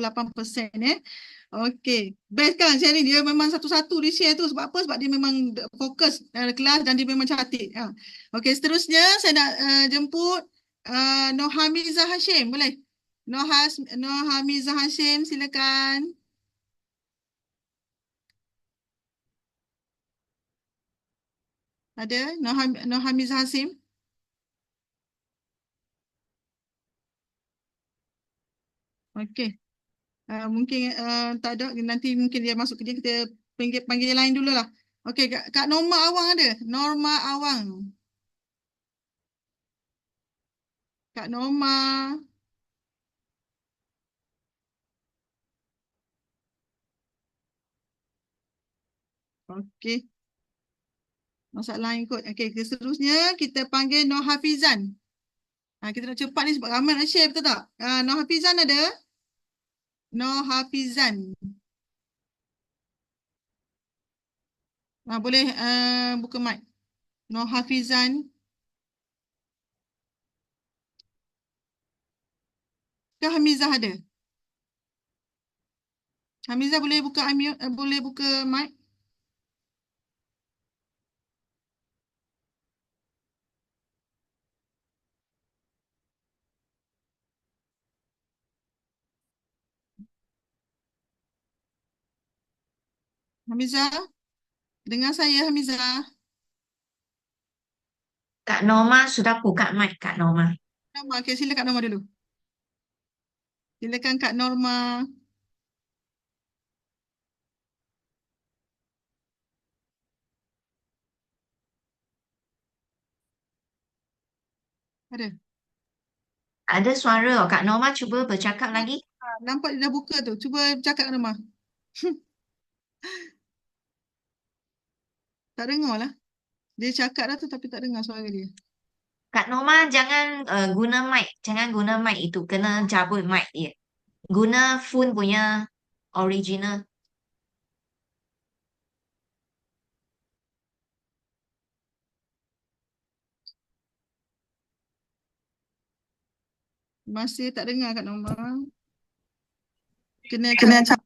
Okey. Best kan sharing. Dia memang satu-satu dia share tu. Sebab apa? Sebab dia memang fokus kelas dan dia memang cantik. Okey, seterusnya saya nak jemput Noh Hamizah Hashim. Boleh? Noh Hamizah Hashim, silakan. Ada Noh Hamizah Hashim? Okey. Mungkin tak ada, nanti mungkin dia masuk kerja, kita panggil yang lain dululah. Okey, Kak Norma Awang ada? Norma Awang. Kak Norma. Okey. Masalah yang ikut. Okey, seterusnya kita panggil Noh Hafizan. Kita nak cepat ni sebab ramai nak share, betul tak? Noh Hafizan ada? Noh Hafizan. Boleh buka mic. Noh Hafizan. Ke Hamizah ada? Hamizah boleh buka boleh buka mic? Hamizah? Dengar saya, Hamizah? Kak Norma sudah buka mic, Kak Norma. Norma, okay, silakan Kak Norma dulu. Silakan Kak Norma. Ada? Ada suara, oh. Kak Norma cuba bercakap lagi. Nampak dia dah buka tu. Cuba cakap Kak Norma. Tak dengar lah. Dia cakap dah tu tapi tak dengar suara dia. Kak Norma jangan guna mic. Jangan guna mic itu. Kena cabut mic dia. Guna phone punya original. Masih tak dengar Kak Norma. Kena cabut.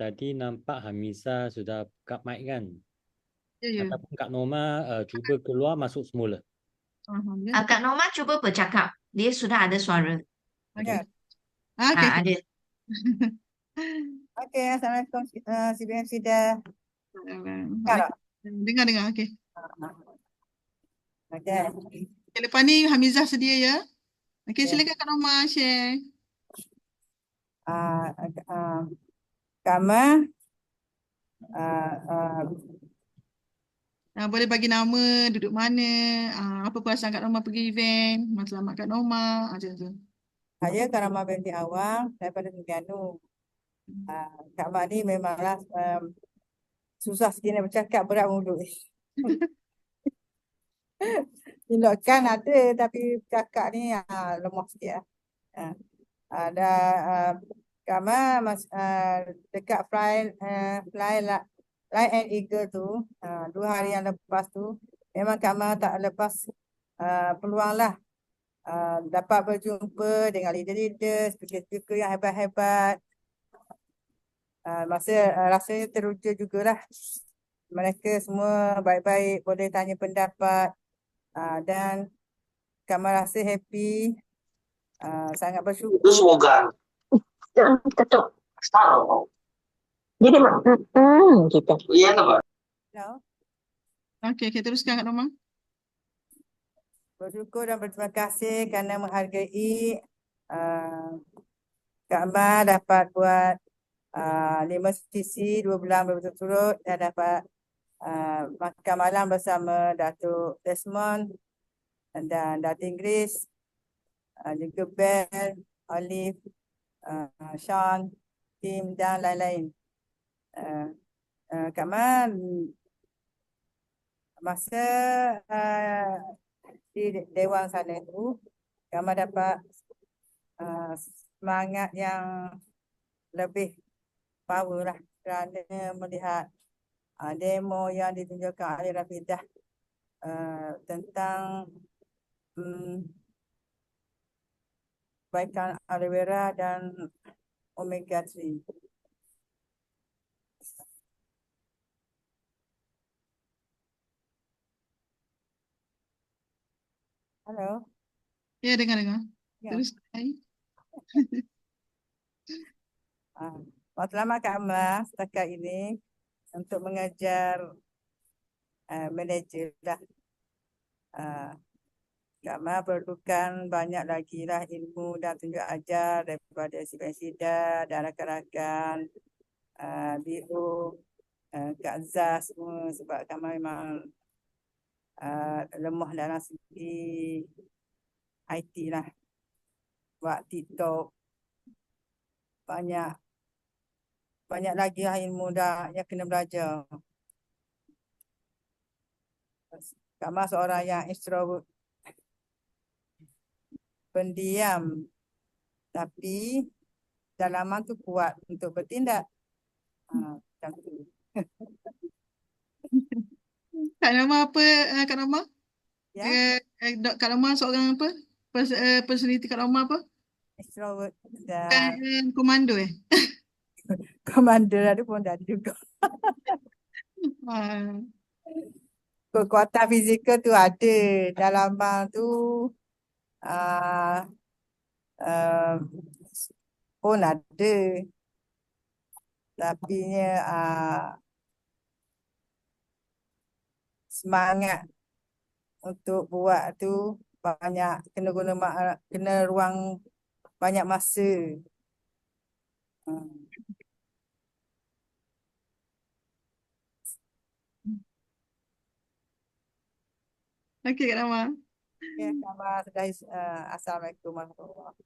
Tadi nampak Hamizah sudah buka mic kan? Ya. Ataupun Kak Norma cuba keluar masuk semula. Kak Norma cuba bercakap. Dia sudah ada suara. Okay. Ada. Okey, Assalamualaikum CBMC dah. Dengar. Okey. Okey. Lepas ni Hamizah sedia ya. Okey, silakan Kak Norma share. Kama, Boleh bagi nama, duduk mana, apa perasaan Kak Norma pergi event, selamat Kak Norma, macam tu. saya Karama binti Awang daripada Terengganu. Kak Mak ni memanglah susah sikit nak bercakap, berat mulut. Tindakan ada tapi cakap ni lemah sikit lah. Ada Kama dekat fly and Eagle tu 2 hari yang lepas tu memang Kama tak lepas peluang lah dapat berjumpa dengan leader-leader, speaker-speaker yang hebat-hebat. Rasanya teruja jugalah. Mereka semua baik-baik, boleh tanya pendapat dan Kama rasa happy, sangat bersyukur. Semoga. Ketuk. Jadi kita. Iya apa? Okey, teruskan Kak Norma. Bersyukur dan berterima kasih kerana menghargai Kak Ma dapat buat 5 sesi 2 bulan berturut-turut dan dapat makan malam bersama Datuk Desmond dan Datin Grace, juga Bel, Olive, Sean, Tim dan lain-lain. Kak Ma masa di Dewan sana tu, Kak Ma dapat semangat yang lebih power lah kerana melihat demo yang ditunjukkan oleh Rafidah tentang kebaikan aloe vera dan omega 3. Halo. Ya, dengar. Ya. Terus. Selamat Kak Ma setakat ini untuk mengajar manager lah. Kak Ma perlukan banyak lagi lah ilmu dan tunjuk ajar daripada Sibin Sida dan rakan-rakan BO, Kak Zah semua, sebab Kak Ma memang lemah dalam segi IT lah. Buat TikTok, banyak lagi lah ilmu yang kena belajar. Kak Ma seorang yang extrovert, pendiam, tapi dalaman tu kuat untuk bertindak. Macam tu. Kak Norma apa, Kak Norma? Ya. Kak Norma seorang apa? Personality Kak Norma apa? Extrovert dan Komando Commander ada pun dah juga. Kekuatan fizikal tu ada, dalaman tu pun ada, tapi semangat untuk buat tu banyak, kena ruang banyak masa. Okey Kak Norma. Okay, Assalamualaikum warahmatullahi wabarakatuh.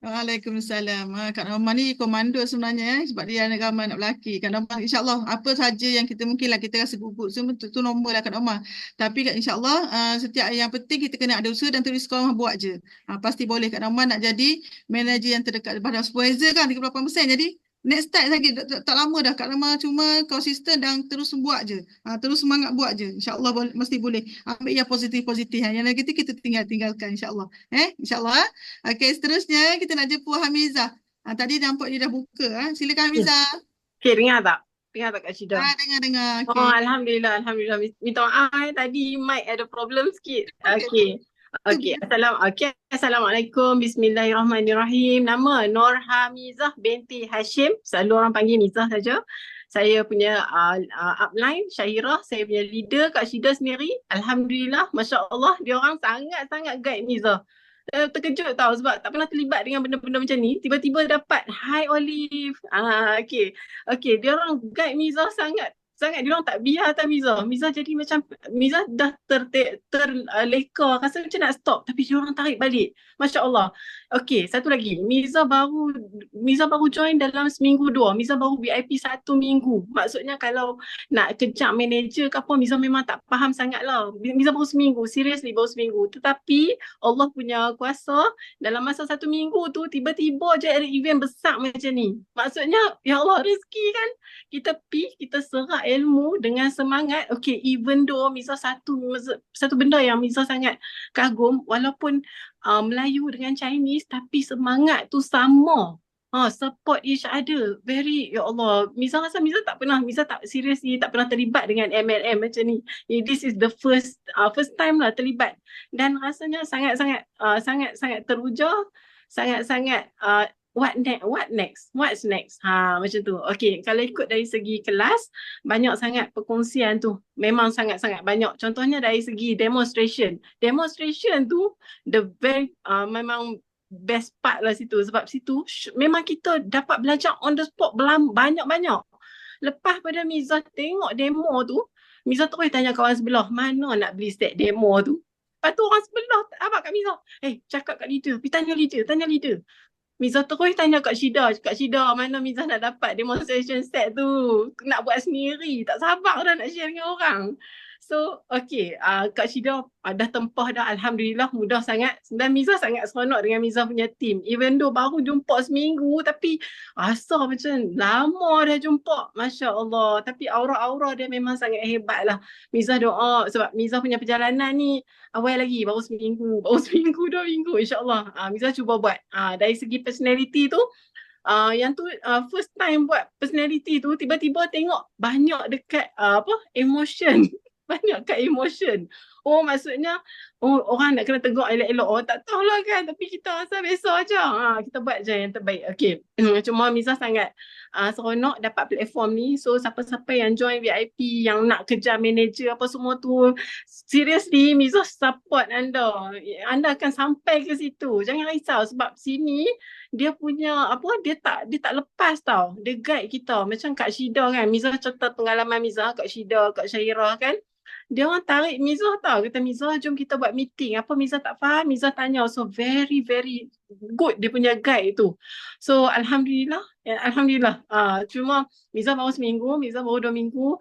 Waalaikumsalam. Kak Norma ni komando sebenarnya sebab dia anak ramai nak berlaki. Kak Norma insyaAllah apa saja yang kita mungkinlah kita rasa gugup semua tu normal lah Kak Norma. Tapi insyaAllah setiap yang penting kita kena ada usaha dan terus sekolah buat je. Pasti boleh Kak Norma nak jadi manager yang terdekat daripada supervisor kan 38%. Jadi next start lagi tak lama dah Kak Norma, cuma konsisten dan terus buat je. Terus semangat buat je. InsyaAllah mesti boleh. Ambil yang positif-positif. Yang negatif kita tinggalkan insyaAllah. InsyaAllah. Okey, seterusnya kita nak jumpa Hamizah. Tadi nampak dia dah buka. Silakan Hamizah. Okey, dengar tak? Dengar tak Kak Syida? Dengar. Okay. Oh, Alhamdulillah. Minta maaf tadi mic ada problem sikit. Okey. Assalamualaikum. Bismillahirrahmanirrahim. Nama Nur Hamizah binti Hashim. Selalu orang panggil Mizah saja. Saya punya upline Syahirah, saya punya leader Kak Syida sendiri. Alhamdulillah, Masya Allah, dia orang sangat-sangat guide Mizah. terkejut tau sebab tak pernah terlibat dengan benda-benda macam ni. Tiba-tiba dapat hi Olive. Okay. Okay, dia orang guide Miza sangat dia orang tak biar atas Miza. Miza jadi macam Miza dah terleka, rasa macam nak stop tapi dia orang tarik balik. Masya Allah. Okay, satu lagi. Miza baru join dalam seminggu 2. Miza baru VIP 1 minggu. Maksudnya kalau nak kejar manager ke apa, Miza memang tak faham sangat lah. Miza baru seminggu, seriously baru seminggu. Tetapi Allah punya kuasa, dalam masa 1 minggu tu tiba-tiba je ada event besar macam ni. Maksudnya, ya Allah, rezeki kan. Kita serap ilmu dengan semangat. Okay, even though Miza satu benda yang Miza sangat kagum, walaupun Melayu dengan Chinese, tapi semangat tu sama. Support each other. Very, ya Allah. Miza rasa Miza tak seriously tak pernah terlibat dengan MLM macam ni. This is the first time lah terlibat. Dan rasanya sangat teruja, sangat what next? What's next? Macam tu. Okay, kalau ikut dari segi kelas, banyak sangat perkongsian tu. Memang sangat-sangat banyak. Contohnya dari segi demonstration. Demonstration tu, memang best part lah situ. Sebab situ, memang kita dapat belajar on the spot banyak-banyak. Lepas pada Miza tengok demo tu, Miza terus tanya kawan sebelah, mana nak beli set demo tu? Lepas tu orang sebelah, abang kat Miza, cakap kat leader, tanya leader. Miza terus tanya Kak Syida, mana Miza nak dapat demonstration set tu? Nak buat sendiri, tak sabar dah nak share dengan orang. So, okay, Kak Syida dah tempah dah, Alhamdulillah, mudah sangat. Dan Miza sangat seronok dengan Miza punya team. Even though baru jumpa seminggu, tapi rasa macam lama dah jumpa. Masya Allah. Tapi aura-aura dia memang sangat hebat lah. Miza doa, sebab Miza punya perjalanan ni awal lagi, baru seminggu, 2 minggu, insyaAllah. Miza cuba buat. Dari segi personality tu, yang tu first time buat personality tu, tiba-tiba tengok banyak dekat emotion. Banyak kat emotion. Maksudnya orang nak kena tegur elok-elok. Tak tahulah kan, tapi kita rasa biasa je. Kita buat je yang terbaik. Okay. Cuma Miza sangat seronok dapat platform ni. So siapa-siapa yang join VIP, yang nak kejar manager apa semua tu, seriously Miza support anda. Anda akan sampai ke situ. Jangan risau sebab sini dia punya dia tak lepas tau. Dia guide kita. Macam Kak Syida kan. Miza cerita pengalaman Miza, Kak Syida, Kak Syairah kan. Dia orang tarik Miza tau. Kata Miza, jom kita buat meeting. Apa Miza tak faham, Miza tanya. So very, very good dia punya guide tu. So Alhamdulillah. Cuma Miza baru seminggu, Miza baru 2 minggu.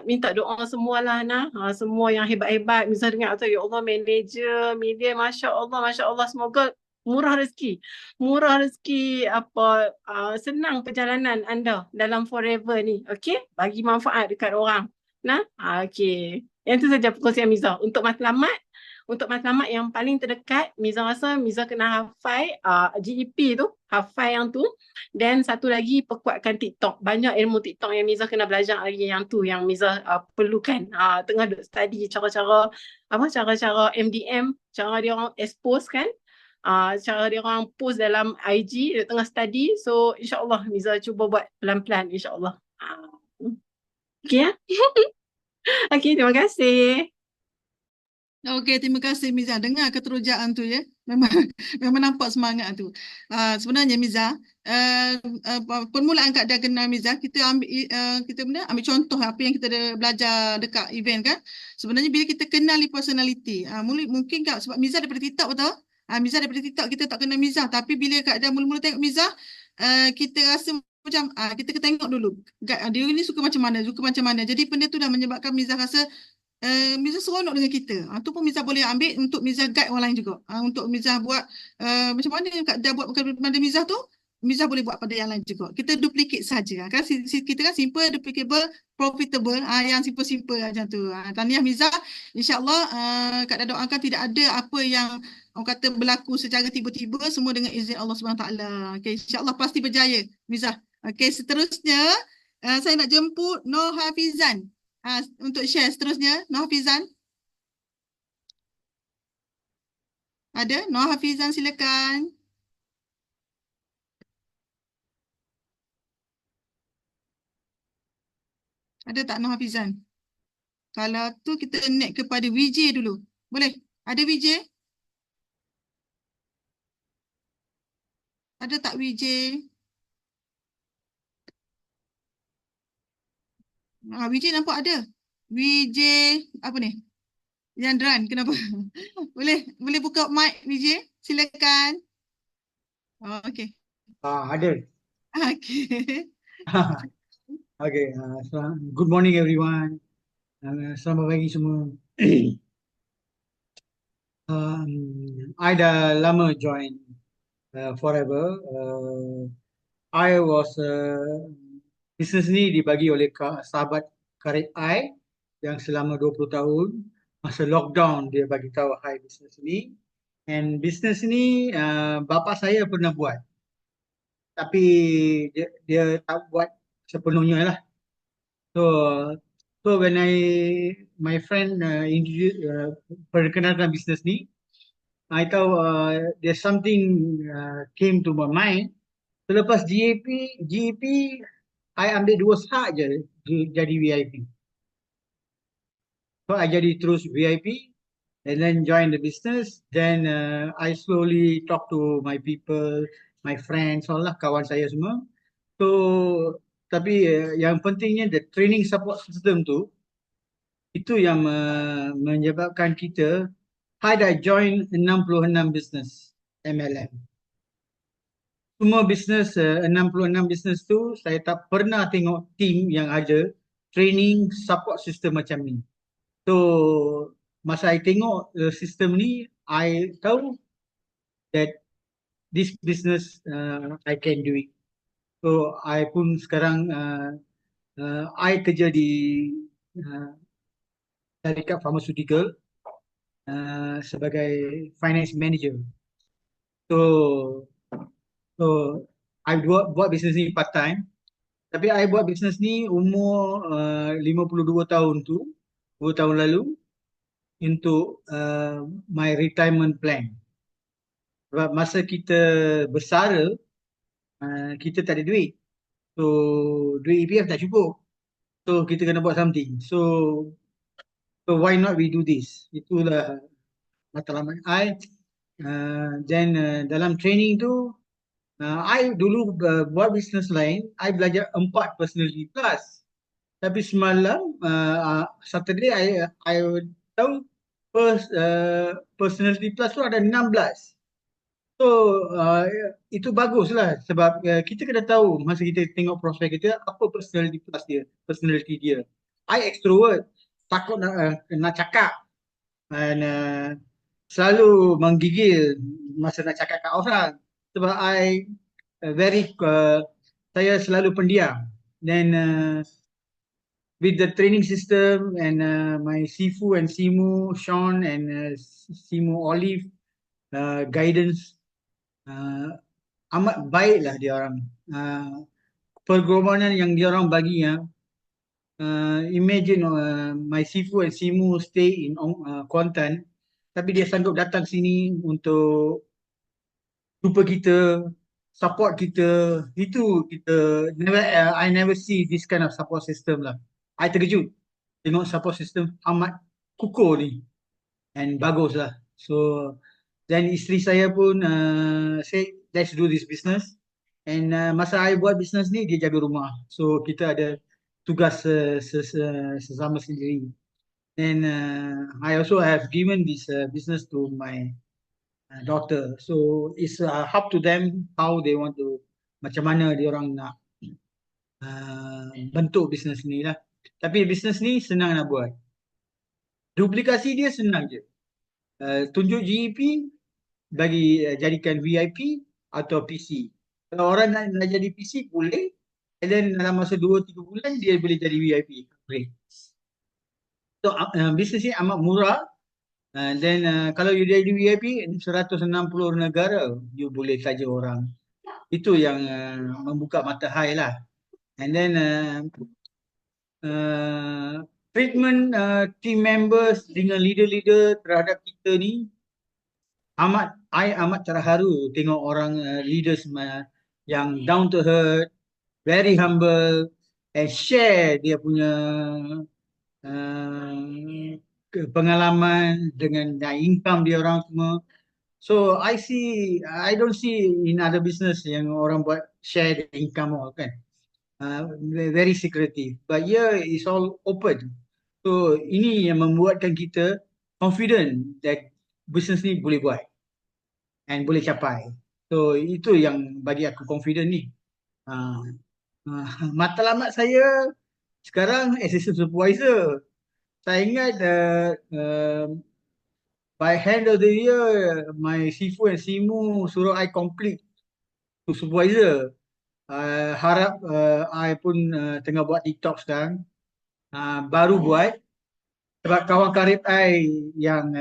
Minta doa semualah Ana. Semua yang hebat-hebat. Miza dengar tu, ya Allah, manager, media, Masya Allah. Semoga murah rezeki, senang perjalanan anda dalam forever ni. Okay, bagi manfaat dekat orang. Okay. Yang tu saja perkongsian Miza. Untuk matlamat yang paling terdekat, Miza rasa Miza kena hafal GEP tu, hafal yang tu. Dan satu lagi, perkuatkan TikTok. Banyak ilmu TikTok yang Miza kena belajar lagi yang tu, yang Miza perlukan. Tengah duk study cara-cara MDM, cara dia orang expose kan. Cara dia orang post dalam IG, dia tengah study. So insyaAllah Miza cuba buat pelan-pelan, insyaAllah. Okay ya. Okay, terima kasih. Okey, terima kasih Miza. Dengar keterujaan tu ya. Memang nampak semangat tu. Sebenarnya Miza, permulaan keadaan kenal Miza, kita ambil contoh apa yang kita belajar dekat event kan. Sebenarnya bila kita kenali personality, mungkin sebab Miza daripada TikTok betul? Miza daripada TikTok kita tak kenal Miza, tapi bila keadaan mula-mula tengok Miza, kita rasa macam kita tengok dulu dia ni suka macam mana. Jadi benda tu dah menyebabkan Miza rasa Miza seronok dengan kita. Tu pun Miza boleh ambil untuk Miza guide orang lain juga. Untuk Miza buat macam mana dia buat pada Miza tu, Miza boleh buat pada yang lain juga. Kita duplicate saja. Kan kita kan simple, duplicable, profitable. Yang simple-simple macam tu. Tahniah Miza. InsyaAllah Kak Dah doakan tidak ada apa yang orang kata berlaku secara tiba-tiba, semua dengan izin Allah SWT. Okay, InsyaAllah pasti berjaya Miza. Okey, seterusnya saya nak jemput Nur Hafizan untuk share seterusnya. Nur Hafizan. Ada? Nur Hafizan, silakan. Ada tak Nur Hafizan? Kalau tu kita naik kepada VJ dulu. Boleh? Ada VJ? Ada tak VJ? VJ nampak ada. VJ apa ni? Yandran, kenapa? Boleh buka mic VJ? Silakan. Oh, okey. Ada. Okey. Okay. Good morning everyone. Selamat pagi semua. I dah lama join Forever. I was business ni dibagi oleh sahabat karib I yang selama 20 tahun. Masa lockdown dia bagi tahu I business ni. And business ni bapa saya pernah buat. Tapi dia tak buat sepenuhnya lah. So when my friend perkenalkan bisnes ni, I tahu there's something came to my mind. Selepas GEP, I ambil 2 saat je jadi VIP. So I jadi terus VIP and then join the business. Then I slowly talk to my people, my friends, all lah kawan saya semua. So tapi yang pentingnya the training support system tu itu yang menyebabkan kita I dah join 66 business MLM. Semua business 66 business tu saya tak pernah tengok team yang ada training support system macam ni. So masa I tengok sistem ni, I tahu that this business I can do it. So I pun sekarang I kerja di syarikat pharmaceutical sebagai finance manager. So I buat bisnes ni part time. Tapi I buat bisnes ni umur 52 tahun tu, 2 tahun lalu untuk my retirement plan. Sebab masa kita bersara, kita tak ada duit. So duit EPF tak cukup. So kita kena buat something. So why not we do this? Itulah matlamat I. Then dalam training tu, I dulu buat bisnes lain, I belajar 4 personality plus. Tapi semalam, Saturday, I tahu personality plus tu ada 16. So, itu baguslah sebab kita kena tahu masa kita tengok prospek kita, apa personality plus dia, personality dia. I extrovert, takut nak cakap dan selalu menggigil masa nak cakap kat orang. Sebab I saya selalu pendiam. Then with the training system and my Sifu and Simu, Sean and Simu Olive guidance, amat baiklah dia orang. Pergolakan yang dia orang bagi imagine my Sifu and Simu stay in Kuantan, tapi dia sanggup datang sini untuk jumpa kita, support kita. Itu kita I never see this kind of support system lah. I terkejut tengok support system amat kukuh ni and bagus lah. So dan isteri saya pun say let's do this business. And masa I buat business ni dia jaga rumah. So kita ada tugas sesama sendiri. And I also have given this business to my daughter. So it's up to them how they want to, macam mana dia orang nak bentuk bisnes ni lah. Tapi bisnes ni senang nak buat. Duplikasi dia senang je. Tunjuk GEP, bagi jadikan VIP atau PC. Kalau orang nak jadi PC boleh. And then dalam masa 2-3 bulan dia boleh jadi VIP. Boleh. So bisnes ni amat murah. Then kalau you jadi VIP 160 negara you boleh saja orang. Itu yang membuka mata I lah. And then treatment team members dengan leader-leader terhadap kita ni I amat terharu tengok orang leaders yang down to earth, very humble and share dia punya pengalaman dengan income dia orang semua. So I don't see in other business yang orang buat share the income all kan. Very secretive. But here is all open. So ini yang membuatkan kita confident that business ni boleh buat and boleh capai. So itu yang bagi aku confident ni. Uh, Matlamat saya sekarang assistant supervisor. Saya ingat by end of the year, my Sifu and Simu suruh I complete to supervisor. Harap I pun tengah buat TikTok sekarang. Baru buat. Sebab kawan karib I yang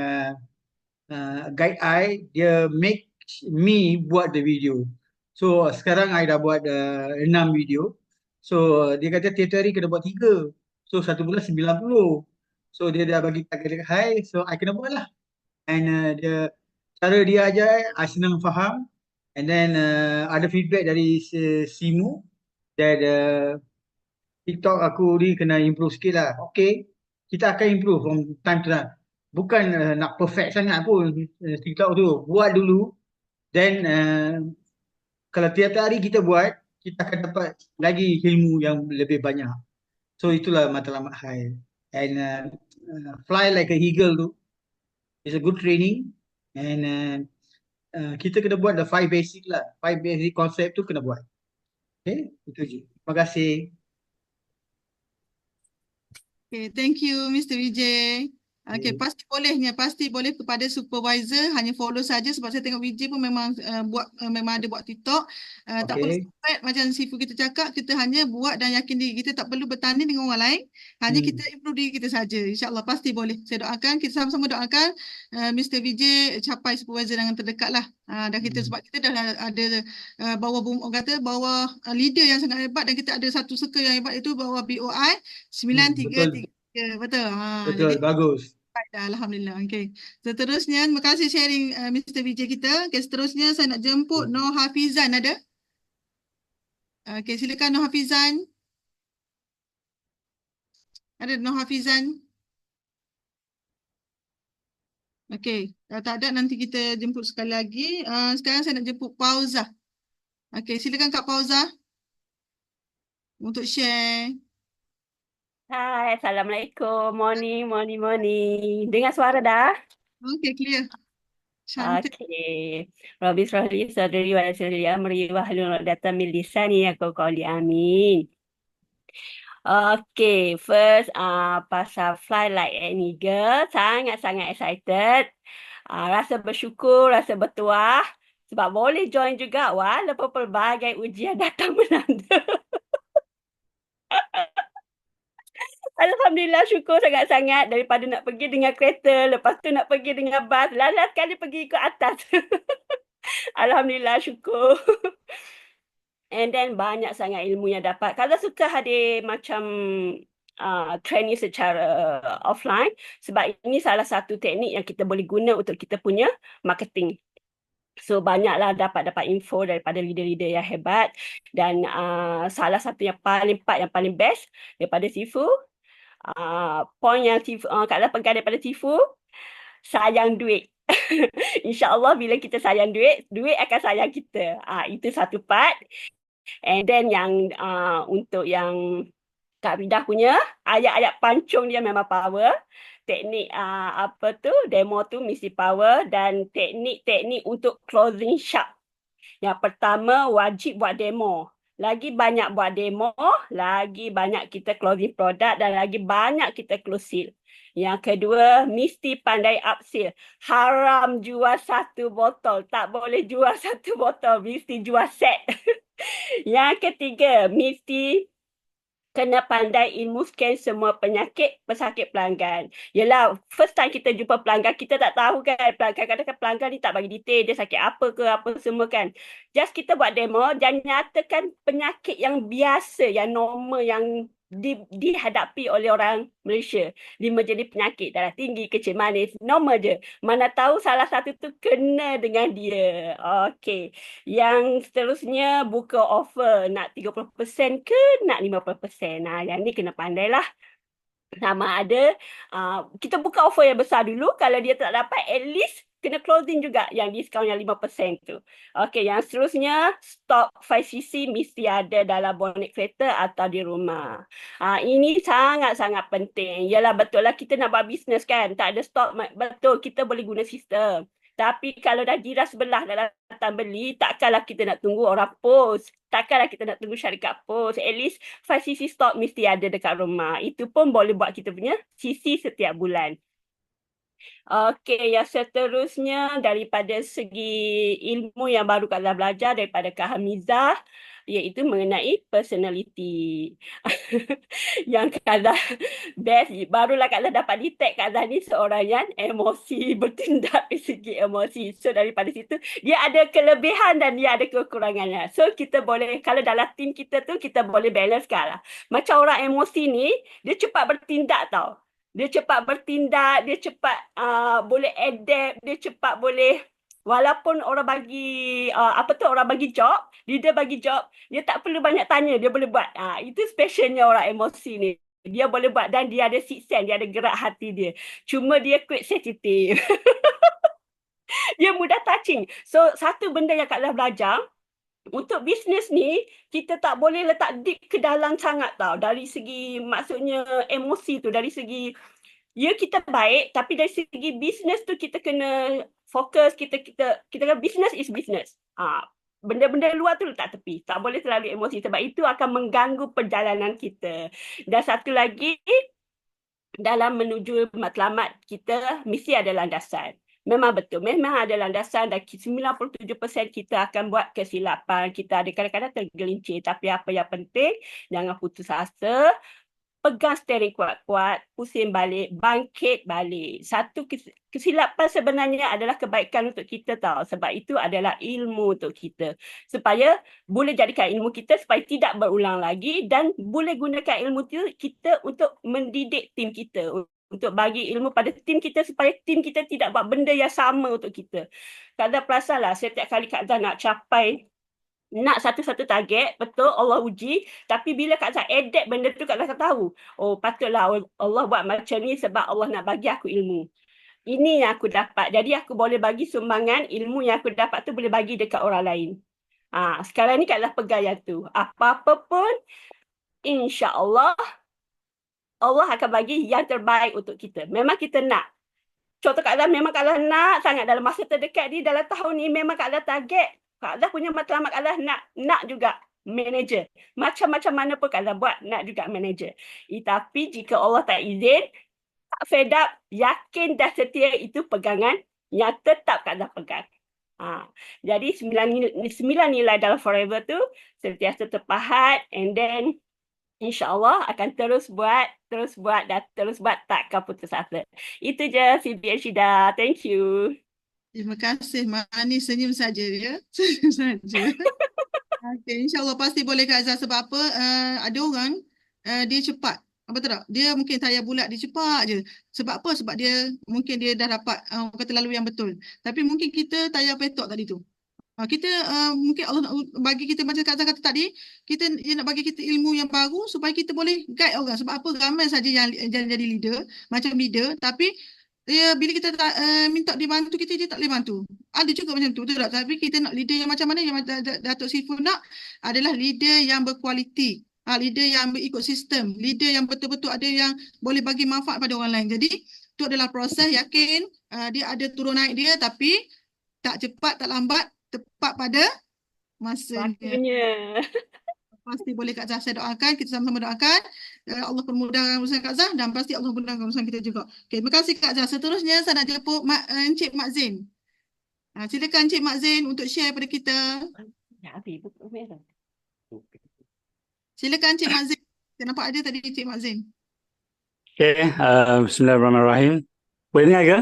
guide I, dia make me buat the video. So sekarang I dah buat 6 video. So dia kata tiap hari kena buat 3. So 1 bulan 90. So dia dah bagi target high, so I kena buat lah. And cara dia ajar I senang faham. And then ada feedback dari Simu that TikTok aku ni kena improve sikit lah. Okay, kita akan improve from time to time. Bukan nak perfect sangat pun TikTok tu. Buat dulu. Then kalau tiap hari kita buat, kita akan dapat lagi ilmu yang lebih banyak. So itulah matlamat high. And fly like a eagle tu is a good training. And kita kena buat the 5 basic lah. 5 basic concept tu kena buat. Okay, itu je. Terima kasih. Okay, thank you Mr. Vijay. Okay, pasti boleh kepada supervisor, hanya follow saja sebab saya tengok Vijay pun memang memang ada buat TikTok. Tak perlu perfect macam Sifu kita cakap, kita hanya buat dan yakin diri. Kita tak perlu bertanding dengan orang lain, hanya kita improve diri kita saja. InsyaAllah pasti boleh. Saya doakan, kita sama-sama doakan Mr. Vijay capai supervisor dengan terdekat lah. Dan kita sebab kita dah ada orang kata bawa leader yang sangat hebat dan kita ada satu circle yang hebat itu bawa BOI 933. Betul. Betul, bagus. Alhamdulillah. Okay. Seterusnya, terima kasih sharing Mr. Vijay kita. Okay, seterusnya saya nak jemput Noh Hafizan ada? Okay, silakan Noh Hafizan. Ada Noh Hafizan? Okay, kalau tak ada nanti kita jemput sekali lagi. Sekarang saya nak jemput Pauzah. Okay, silakan Kak Pauzah untuk share. Hai, Assalamualaikum. Morning. Dengar suara dah? Okay, clear. Cantik. Okay. Rabbi Israhli Sadri wa Yasirli Amri wa Hlul 'uqdatam min lisani yafqahu qawli. Amin. Okay, first pasal fly like an eagle, sangat-sangat excited. Rasa bersyukur, rasa bertuah sebab boleh join juga walaupun pelbagai ujian datang melanda. Alhamdulillah, syukur sangat-sangat daripada nak pergi dengan kereta, lepas tu nak pergi dengan bas, last kali pergi ke atas. Alhamdulillah, syukur. And then banyak sangat ilmu yang dapat. Kalau suka hadir macam training secara offline, sebab ini salah satu teknik yang kita boleh guna untuk kita punya marketing. So banyaklah dapat info daripada leader-leader yang hebat. Dan salah satu yang paling best daripada Sifu, poin yang Kak Lah pegang daripada Sifu, sayang duit. InsyaAllah bila kita sayang duit, duit akan sayang kita. Itu satu part. And then yang untuk yang Kak Ridah punya, ayat-ayat pancung dia memang power. Teknik demo tu mesti power. Dan teknik untuk closing sharp. Yang pertama, wajib buat demo. Lagi banyak buat demo, lagi banyak kita closing produk dan lagi banyak kita close sale. Yang kedua, mesti pandai upsell. Haram jual satu botol. Tak boleh jual satu botol, mesti jual set. Yang ketiga, mesti kena pandai ilmu scan semua penyakit pesakit pelanggan. Yelah, first time kita jumpa pelanggan, kita tak tahu kan. Kadang-kadang pelanggan ni tak bagi detail, dia sakit apa ke apa semua kan. Just kita buat demo dan nyatakan penyakit yang biasa, yang normal, yang dihadapi oleh orang Malaysia. 5 jenis penyakit, darah tinggi, kecil manis, normal je. Mana tahu salah satu tu kena dengan dia. Okey. Yang seterusnya buka offer, nak 30% ke nak 50%. Yang ni kena pandailah. Sama ada kita buka offer yang besar dulu, kalau dia tak dapat at least kena closing juga yang diskaun yang 5% tu. Okey, yang seterusnya stok 5cc mesti ada dalam bonet kereta atau di rumah. Ini sangat-sangat penting. Yalah, betul lah kita nak buat bisnes kan, tak ada stok, betul kita boleh guna sistem. Tapi kalau dah jiras belah dah datang beli, takkanlah kita nak tunggu orang post. Takkanlah kita nak tunggu syarikat post. At least 5cc stok mesti ada dekat rumah. Itu pun boleh buat kita punya CC setiap bulan. Okey, yang seterusnya daripada segi ilmu yang baru Kak Zah belajar daripada Kak Hamizah, iaitu mengenai personality. Yang Kak Zah best, barulah Kak Zah dapat detect Kak Zah ni seorang yang emosi, bertindak dari segi emosi. So daripada situ, dia ada kelebihan dan dia ada kekurangannya. So kita boleh, kalau dalam tim kita tu, kita boleh balancekan lah. Macam orang emosi ni, dia cepat bertindak tau. Dia cepat bertindak, dia cepat boleh adapt, dia cepat boleh, walaupun orang bagi orang bagi job, leader bagi job, dia tak perlu banyak tanya, dia boleh buat. Itu specialnya orang emosi ni. Dia boleh buat dan dia ada sixth sense, dia ada gerak hati dia. Cuma dia quick sensitive. Dia mudah touching. So satu benda yang Kak Zah belajar, untuk bisnes ni, kita tak boleh letak deep ke dalam sangat tau. Dari segi, maksudnya emosi tu, dari segi, ya kita baik, tapi dari segi bisnes tu kita kena fokus, kita kan business is business. Benda-benda luar tu letak tepi. Tak boleh terlalu emosi sebab itu akan mengganggu perjalanan kita. Dan satu lagi, dalam menuju matlamat kita, mesti ada landasan. Memang betul, memang ada landasan dan 97% kita akan buat kesilapan. Kita ada kadang-kadang tergelincir, tapi apa yang penting, jangan putus asa, pegang steering kuat-kuat, pusing balik, bangkit balik. Satu kesilapan sebenarnya adalah kebaikan untuk kita tahu. Sebab itu adalah ilmu untuk kita. Supaya boleh jadikan ilmu kita supaya tidak berulang lagi dan boleh gunakan ilmu itu kita untuk mendidik tim kita. Untuk bagi ilmu pada tim kita supaya tim kita tidak buat benda yang sama untuk kita. Kak Zah perasanlah setiap kali Kak Zah nak capai, nak satu-satu target, betul Allah uji, tapi bila Kak Zah adapt benda tu Kak Zah tahu, oh patutlah Allah buat macam ni sebab Allah nak bagi aku ilmu. Ini yang aku dapat. Jadi aku boleh bagi sumbangan ilmu yang aku dapat tu boleh bagi dekat orang lain. Sekarang ni Kak Zah pegang yang tu. Apa-apa pun, insya-Allah Allah akan bagi yang terbaik untuk kita. Memang kita nak. Contoh Kak Zah, memang Kak Zah nak sangat dalam masa terdekat ni, dalam tahun ni memang Kak Zah target. Kak Zah punya matlamat Kak Zah nak juga manager. Macam-macam mana pun Kak Zah buat, nak juga manager. Tapi jika Allah tak izin, tak fed up, yakin dan setia itu pegangan yang tetap Kak Zah pegang. Jadi 9 nilai dalam Forever tu sentiasa terpahat, and then InsyaAllah akan terus buat takkan putus asa. Itu je CBN Syida. Thank you. Terima kasih. Manis senyum saja ya. Senyum saja. Okay, InsyaAllah pasti boleh Kak Zah. Sebab apa? Ada orang dia cepat. Betul tak? Dia mungkin tayar bulat, dia cepat je. Sebab apa? Sebab mungkin dia dah dapat kata lalu yang betul. Tapi mungkin kita tayar petok tadi tu. Kita mungkin Allah nak bagi kita macam Kak Zah kata tadi, dia nak bagi kita ilmu yang baru supaya kita boleh guide orang. Sebab apa, ramai saja yang jadi leader, macam leader, tapi bila kita minta dibantu, dia tak boleh bantu. Ada juga macam tu, betul tak? Tapi kita nak leader yang macam mana, yang Datuk Siful nak adalah leader yang berkualiti, leader yang berikut sistem, leader yang betul-betul ada yang boleh bagi manfaat pada orang lain. Jadi itu adalah proses, yakin dia ada turun naik dia, tapi tak cepat, tak lambat, tepat pada masanya. Pasti boleh Kak Zah, saya doakan, kita sama-sama doakan Allah permudahkan urusan Kak Zah dan pasti Allah permudahkan urusan kita juga. Okay, terima kasih Kak Zah. Seterusnya saya nak jemput Encik Mak Zain. Silakan Encik Mak Zain untuk share pada kita. Silakan Encik Mak Zain. Saya nampak ada tadi Encik Mak Zain. Okay, Bismillahirrahmanirrahim. Boleh dengar ke?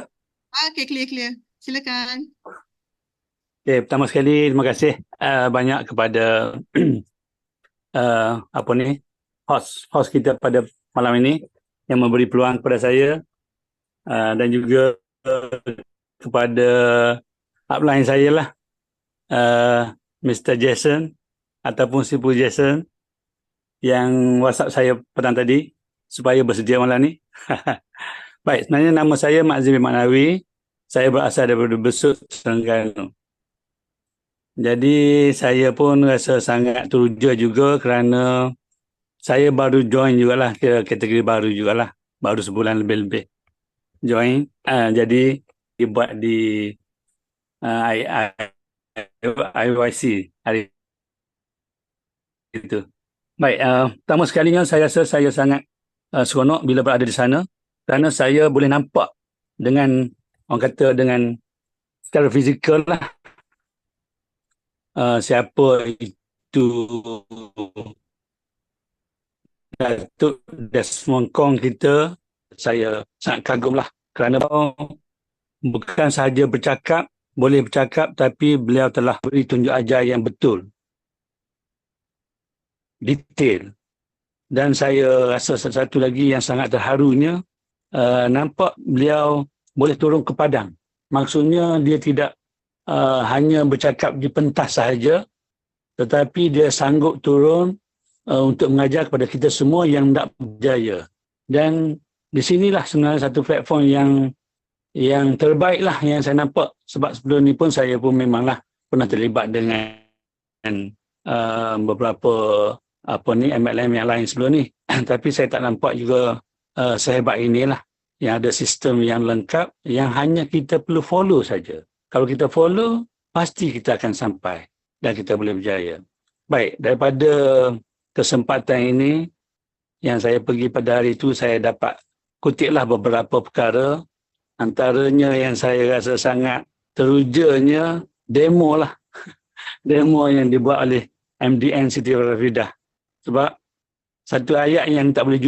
Okay, clear. Silakan. Okay, pertama sekali terima kasih banyak kepada host kita pada malam ini yang memberi peluang kepada saya dan juga kepada upline saya lah, Mr. Jason ataupun Sipul Jason yang WhatsApp saya petang tadi supaya bersedia malam ni. Baik, sebenarnya nama saya Mak Zain bin Maknawi. Saya berasal daripada Besut, Terengganu. Jadi saya pun rasa sangat teruja juga kerana saya baru join jugalah ke kategori baru jugalah. Baru sebulan lebih-lebih join. Jadi dibuat di IYC hari itu. Baik, pertama sekalinya saya rasa saya sangat seronok bila berada di sana kerana saya boleh nampak dengan orang kata dengan secara fizikal lah siapa itu Datuk Desmond Kong kita. Saya sangat kagum lah kerana bukan sahaja boleh bercakap tapi beliau telah beri tunjuk ajar yang betul, detail. Dan saya rasa satu lagi yang sangat terharunya, nampak beliau boleh turun ke padang. Maksudnya dia tidak hanya bercakap di pentas sahaja, tetapi dia sanggup turun untuk mengajar kepada kita semua yang hendak berjaya. Dan di sinilah sebenarnya satu platform yang terbaik lah yang saya nampak. Sebab sebelum ni pun saya pun memanglah pernah terlibat dengan beberapa MLM yang lain sebelum ni. Tapi saya tak nampak juga sehebat inilah yang ada sistem yang lengkap yang hanya kita perlu follow saja. Kalau kita follow, pasti kita akan sampai dan kita boleh berjaya. Baik, daripada kesempatan ini yang saya pergi pada hari itu, saya dapat kutiplah beberapa perkara. Antaranya yang saya rasa sangat terujanya demo lah. Demo yang dibuat oleh MDN Siti Rafidah. Sebab satu ayat yang tak boleh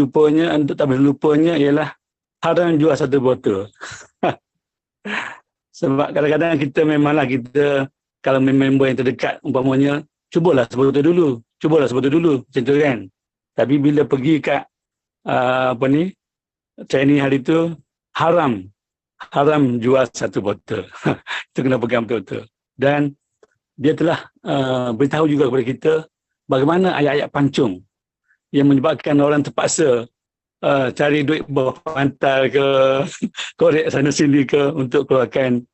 tak boleh lupanya ialah haram jual satu botol. Sebab kadang-kadang kita memanglah kalau member yang terdekat umpamanya cubalah sebotol dulu, macam tu kan. Tapi bila pergi kat training hari tu, haram jual satu botol. Itu kena pegang betul-betul. Dan dia telah beritahu juga kepada kita bagaimana ayat-ayat pancung yang menyebabkan orang terpaksa cari duit bawah pantai ke korek sana sini ke untuk keluarkan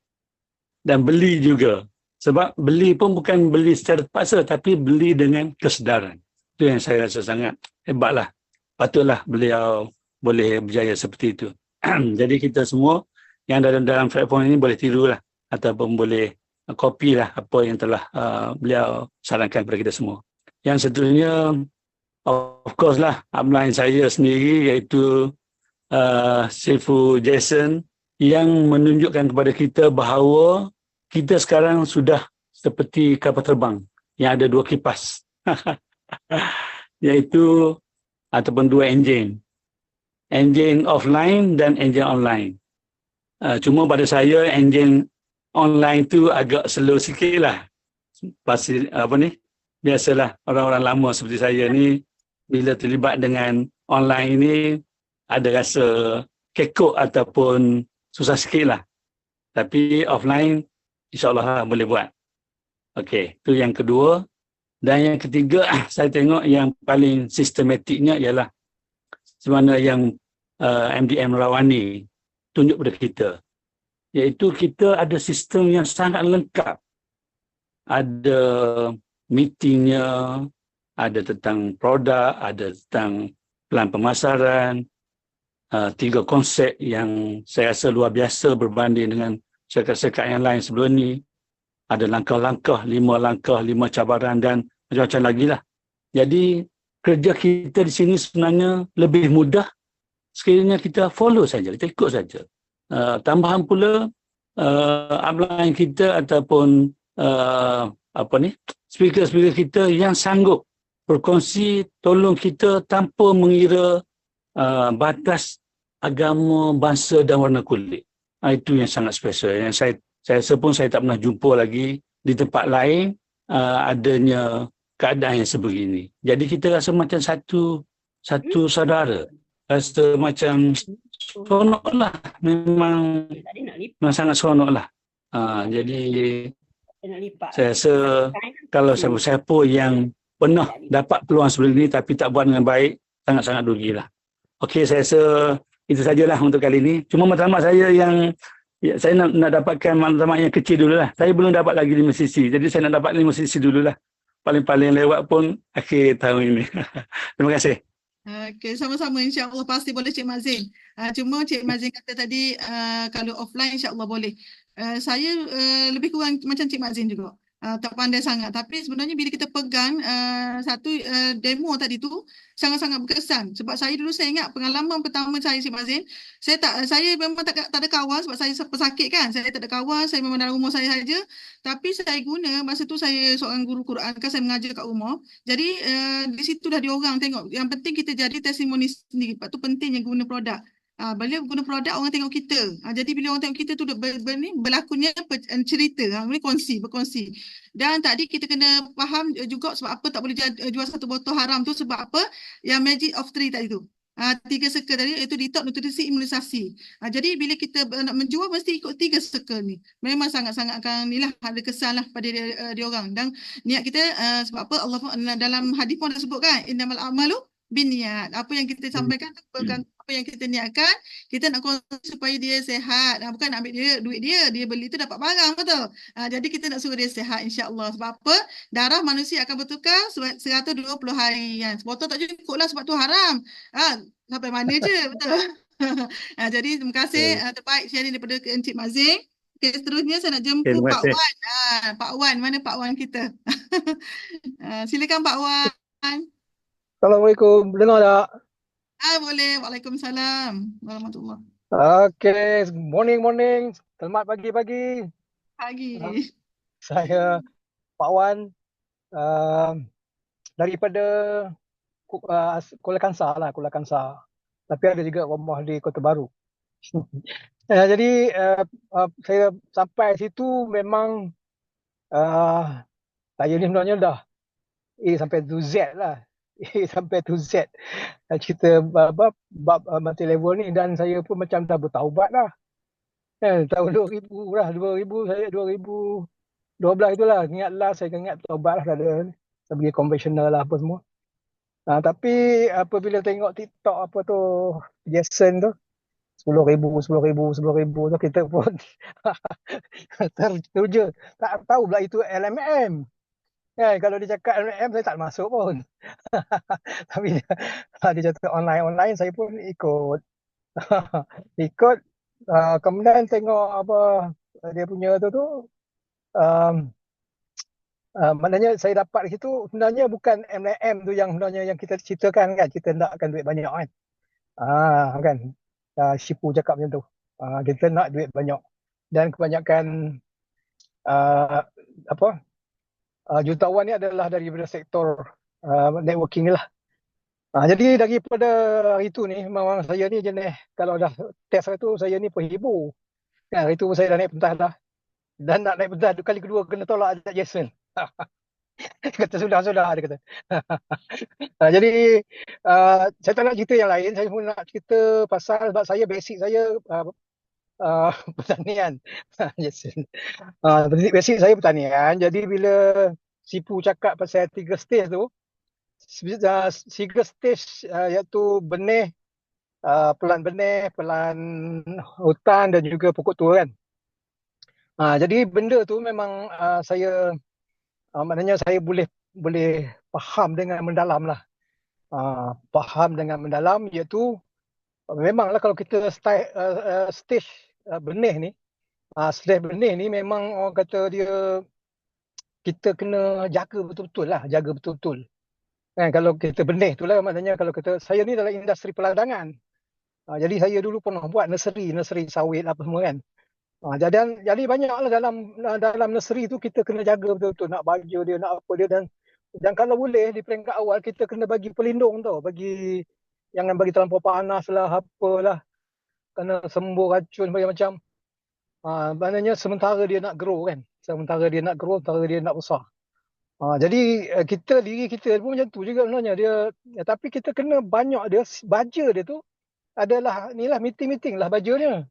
dan beli juga. Sebab beli pun bukan beli secara terpaksa tapi beli dengan kesedaran. Itu yang saya rasa sangat hebatlah. Patutlah beliau boleh berjaya seperti itu. Jadi kita semua yang dalam platform ini boleh tirulah ataupun boleh copy lah apa yang telah beliau sarankan kepada kita semua. Yang seterusnya, of course lah, upline saya sendiri iaitu Sifu Jason yang menunjukkan kepada kita bahawa kita sekarang sudah seperti kapal terbang yang ada dua kipas. Iaitu ataupun dua enjin. Enjin offline dan enjin online. Cuma pada saya enjin online tu agak slow sikit lah. Pasti biasalah orang-orang lama seperti saya ni bila terlibat dengan online ini ada rasa kekok ataupun susah sikit lah. Tapi offline insyaAllah boleh buat. Okey, itu yang kedua. Dan yang ketiga, saya tengok yang paling sistematiknya ialah sebenarnya yang MDM Rawani tunjuk kepada kita. Iaitu kita ada sistem yang sangat lengkap. Ada meetingnya, ada tentang produk, ada tentang pelan pemasaran, 3 konsep yang saya rasa luar biasa berbanding dengan syarikat-syarikat yang lain sebelum ni. Ada langkah-langkah, 5 langkah, 5 cabaran dan macam-macam lagi lah. Jadi kerja kita di sini sebenarnya lebih mudah sekiranya kita follow saja, kita ikut saja. Tambahan pula upline kita ataupun speaker-speaker kita yang sanggup berkongsi tolong kita tanpa mengira batas agama, bangsa dan warna kulit. Itu yang sangat special. Yang saya rasa pun saya tak pernah jumpa lagi di tempat lain adanya keadaan yang sebegini. Jadi kita rasa macam satu saudara. Rasa macam seronok lah. Memang sangat seronok lah. Jadi saya rasa kalau siapa-siapa yang pernah dapat peluang sebelum ini tapi tak buat dengan baik, sangat-sangat rugilah. Okey, saya rasa itu sajalah untuk kali ini. Cuma matlamat saya yang Ya, saya nak dapatkan maklumat yang kecil dulu lah. Saya belum dapat lagi 5 sisi. Jadi saya nak dapat 5 sisi dulu lah. Paling-paling lewat pun akhir tahun ini. Terima kasih. Okey, sama-sama, insya-Allah pasti boleh Cik Mazin. Cuma Cik Mazin kata tadi kalau offline insya-Allah boleh. Saya lebih kurang macam Cik Mazin juga. Tak pandai sangat, tapi sebenarnya bila kita pegang satu demo tadi tu sangat-sangat berkesan. Sebab saya dulu saya ingat pengalaman pertama saya Cik Mazin, saya memang tak ada kawan sebab saya pesakit kan. Saya tak ada kawan, saya memang dalam rumah saya saja. Tapi saya guna masa tu saya seorang guru Quran kan, saya mengajar kat rumah. Jadi di situ dah diorang tengok. Yang penting kita jadi testimoni sendiri. Lepas tu pentingnya guna produk. Bila guna produk orang tengok kita. Jadi bila orang tengok kita tu berlakunya cerita. Boleh berkongsi. Dan tadi kita kena faham juga sebab apa tak boleh jual satu botol haram tu, sebab apa? Yang magic of three tadi tu. 3 circle tadi iaitu detox, nutrisi, imunisasi. Jadi bila kita nak menjual mesti ikut 3 circle ni. Memang sangat-sangat akan ni lah ada kesan lah pada dia orang. Dan niat kita sebab apa Allah dalam hadis pun dah sebut kan, innamal a'malu binniat. Apa yang kita sampaikan tu bukan apa yang kita niatkan, kita nak kongsi supaya dia sihat. Bukan nak ambil duit dia beli tu dapat barang, betul. Jadi kita nak suruh dia sihat insya-Allah. Sebab apa? Darah manusia akan bertukar 120 hari kan. Sebotol tak cukup lah sebab tu haram. Sampai mana je, betul. Jadi terima kasih terbaik sharing daripada Encik Mazin. Okey, seterusnya saya nak jemput Pak Wan. Pak Wan, mana Pak Wan kita? Silakan Pak Wan. Assalamualaikum, dengar tak? Boleh. Waalaikumsalam warahmatullahi. Okay, morning. Selamat pagi. Pagi. Saya Pak Wan daripada Kuala Kangsar. Tapi ada juga rumah di Kota Baru. Jadi saya sampai situ memang saya ni sebenarnya dah sampai to Z lah. Sampai to Z cerita bab mati level ni, dan saya pun macam dah bertaubat dah. Tahun 2000 lah, 2012 itulah. Ingat last saya ingat taubat lah, ada saya pergi konvensional lah apa semua. Tapi apabila tengok TikTok apa tu Jason tu 10,000 tu, kita pun tertuju. Tak tahu pula itu LMM. Kalau dia cakap LMM saya tak masuk pun. Tapi dia cakap online saya pun ikut. Kemudian tengok apa dia punya tu maknanya saya dapat di situ sebenarnya bukan MLM tu yang sebenarnya yang kita ceritakan kan, kita nakkan duit banyak kan. Kan. Sipu cakap macam tu. Kita nak duit banyak. Dan kebanyakan jutawan ni adalah daripada sektor networking lah. Jadi daripada hari tu ni memang saya ni jenis kalau dah test hari tu saya ni penghibur. Hari tu saya dah naik pentas dah. Dan nak naik pentas kali kedua kena tolak ajak Jason. Kata sudah dia kata. Jadi saya tak nak cerita yang lain, saya pun nak cerita pasal sebab saya basic saya pertanian. Jason. Basic saya pertanian. Jadi bila Sipu cakap pasal 3 stage tu, 3 stage iaitu benih, pelan benih, pelan hutan dan juga pokok tua kan. Jadi benda tu memang saya maknanya saya boleh faham dengan mendalam lah. Faham dengan mendalam iaitu memanglah kalau kita stage benih ni, stage benih ni memang orang kata dia kita kena jaga betul-betul lah, Kan, kalau kita benih tu lah maknanya kalau kita, saya ni dalam industri peladangan. Jadi saya dulu pernah buat nursery sawit apa semua kan. Jadi banyaklah dalam nursery tu kita kena jaga betul-betul, nak baju dia, nak apa dia, dan kalau boleh di peringkat awal kita kena bagi pelindung tau, jangan bagi terlampau panas lah, apalah, kena sembuh racun macam. Maknanya sementara dia nak grow kan, sementara dia nak besar. Jadi diri kita pun macam tu juga sebenarnya dia, tapi kita kena banyak dia, baja dia tu adalah inilah meeting lah bajanya.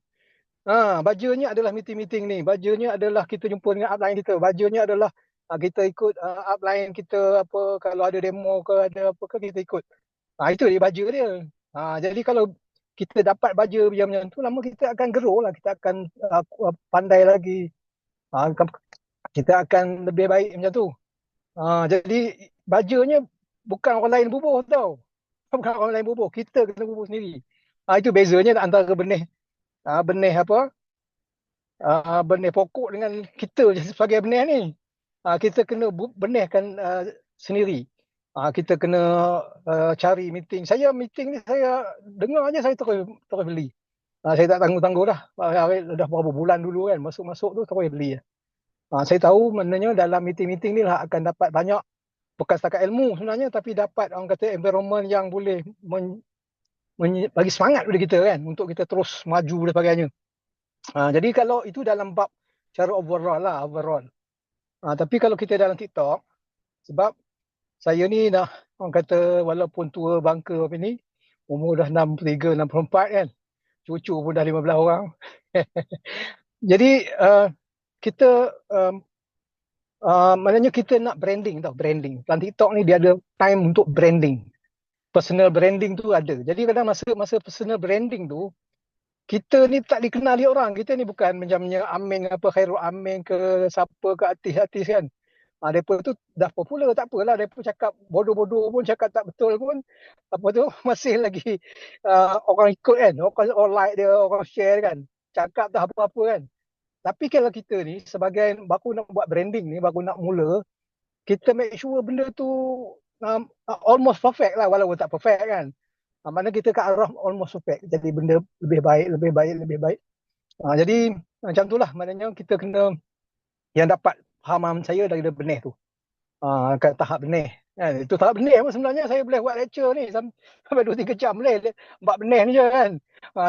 Bajanya adalah meeting ni. Bajanya adalah kita jumpa dengan upline kita. Bajanya adalah kita ikut upline kita, kalau ada demo ke ada apa ke kita ikut. Itu dia baja dia. Jadi kalau kita dapat baja macam tu, lama kita akan grow lah, kita akan pandai lagi. Kita akan lebih baik macam tu. Jadi bajanya bukan orang lain bubuh tau. Bukan orang lain bubuh, kita kena bubuh sendiri. Itu bezanya antara benih benih pokok dengan kita sebagai benih ni. Kita kena benihkan sendiri. Kita kena cari meeting. Saya meeting ni saya dengar aja saya terus beli. Saya tak tangguh-tangguh dah. Dah berapa bulan dulu kan masuk-masuk tu terus beli. Saya tahu maknanya dalam meeting-meeting ni lah akan dapat banyak, bukan setakat ilmu sebenarnya, tapi dapat orang kata environment yang boleh bagi semangat pada kita kan untuk kita terus maju dan sebagainya. Jadi kalau itu dalam bab cara overall lah. Tapi kalau kita dalam TikTok, sebab saya ni dah orang kata walaupun tua bangka apa ni, umur dah 63, 64 kan. Cucu pun dah 15 orang. Jadi kita maknanya kita nak branding tau, branding. Dalam TikTok ni dia ada time untuk branding. Personal branding tu ada. Jadi kadang masa personal branding tu, kita ni tak dikenali orang. Kita ni bukan macamnya Aming apa Khairul Aming ke siapa ke artis-artis kan. Mereka tu dah popular, tak apalah. Mereka cakap bodoh-bodoh pun, cakap tak betul pun. Apa tu masih lagi orang ikut kan. Orang like dia, orang share kan. Cakap tak apa-apa kan. Tapi kalau kita ni sebagai baru nak buat branding ni, baru nak mula, kita make sure benda tu almost perfect lah, walaupun tak perfect kan. Mana kita ke arah almost perfect. Jadi benda lebih baik. Jadi macam tu lah, maknanya kita kena yang dapat fahaman saya dari benih tu. Kat tahap benih. Itu tahap benih pun sebenarnya saya boleh buat lecture ni sampai 2-3 jam boleh buat benih ni je kan.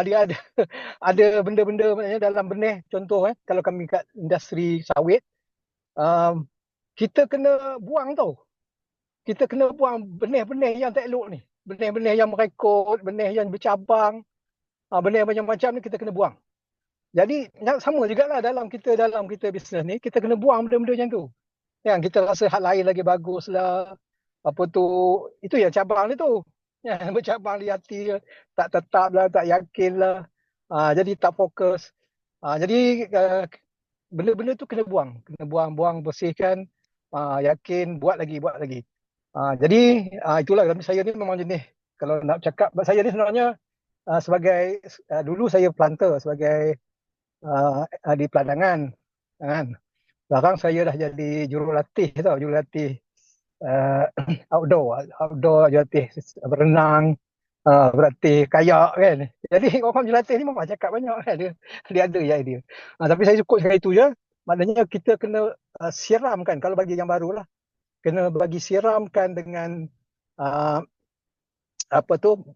Dia ada benda-benda maknanya dalam benih. Contoh kalau kami kat industri sawit, kita kena buang tau. Kita kena buang benih-benih yang tak elok ni. Benih-benih yang merekod, benih yang bercabang, benih macam-macam ni kita kena buang. Jadi sama jugalah dalam kita bisnes ni, kita kena buang benda-benda macam tu. Yang kita rasa hal lain lagi bagus lah. Apa tu, itu yang cabang ni tu. Yang bercabang di hati, tak tetap lah, tak yakin lah. Jadi tak fokus. Jadi benda-benda tu kena buang. Kena buang, bersihkan, yakin, buat lagi. Jadi itulah saya ni memang jenis, kalau nak cakap, saya ni sebenarnya sebagai dulu saya planter sebagai di peladangan kan. Sekarang saya dah jadi jurulatih outdoor jurulatih berenang, berlatih kayak kan. Jadi orang jurulatih ni memang cakap banyak kan, dia ada idea. Tapi saya cukup sekali itu je. Maknanya kita kena siramkan, kalau bagi yang baru lah, kena bagi siramkan dengan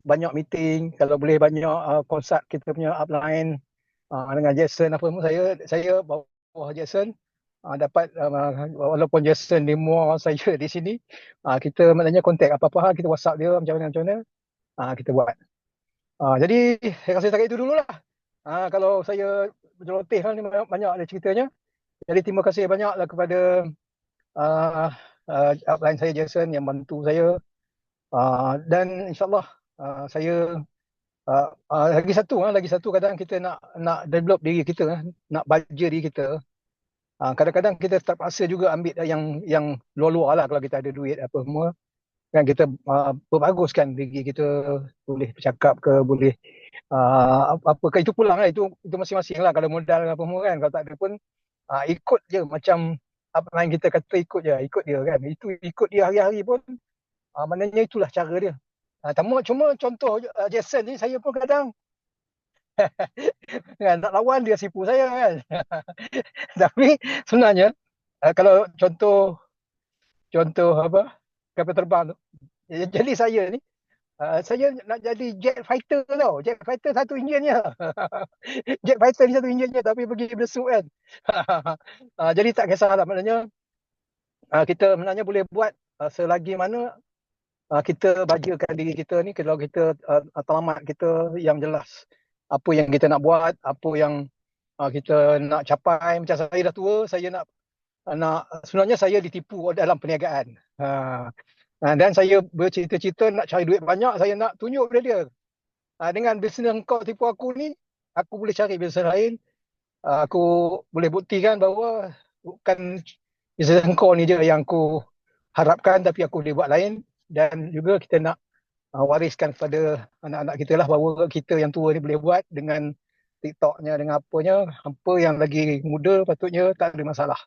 banyak meeting, kalau boleh banyak konsult kita punya upline dengan Jason apa semua. Saya bawah Jason, dapat walaupun Jason di Muar, saya di sini, kita maknanya kontak apa-apa kita WhatsApp dia macam mana kita buat. Jadi saya rasa setakat itu dululah. Kalau saya berjeloteh ni banyak ada ceritanya. Jadi terima kasih banyaklah kepada upline saya Jason yang bantu saya, dan insyaAllah saya lagi satu kadang kita nak develop diri kita, nak baja diri kita. Kadang-kadang kita terpaksa juga ambil yang luar-luar lah kalau kita ada duit apa semua kan, kita perbaguskan diri kita, boleh bercakap ke, boleh apa ke, itu pulang lah, itu masing-masing lah. Kalau modal apa semua kan, kalau tak ada pun ikut je, macam apa yang kita kata ikut dia kan, itu ikut dia hari-hari pun maknanya itulah cara dia. Cuma contoh Jason ni, saya pun kadang kan, nak lawan dia sipu saya kan. Tapi sebenarnya kalau contoh apa kapal terbang tu, jadi saya ni saya nak jadi jet fighter tau. Jet fighter satu enjin je. Jet fighter ni satu enjin je, tapi pergi besuk kan. Jadi tak kisahlah, maknanya kita sebenarnya boleh buat selagi mana kita bajakan diri kita ni, kalau kita selamat kita yang jelas apa yang kita nak buat, apa yang kita nak capai. Macam saya dah tua, saya nak sebenarnya saya ditipu dalam perniagaan. Dan saya bercita-cita nak cari duit banyak, saya nak tunjuk pada dia. dengan bisnes kau tipu aku ni, aku boleh cari bisnes lain. Aku boleh buktikan bahawa bukan bisnes kau ni je yang aku harapkan, tapi aku boleh buat lain. Dan juga kita nak wariskan kepada anak-anak kita lah bahawa kita yang tua ni boleh buat dengan TikToknya, dengan apanya. Apa yang lagi muda patutnya tak ada masalah.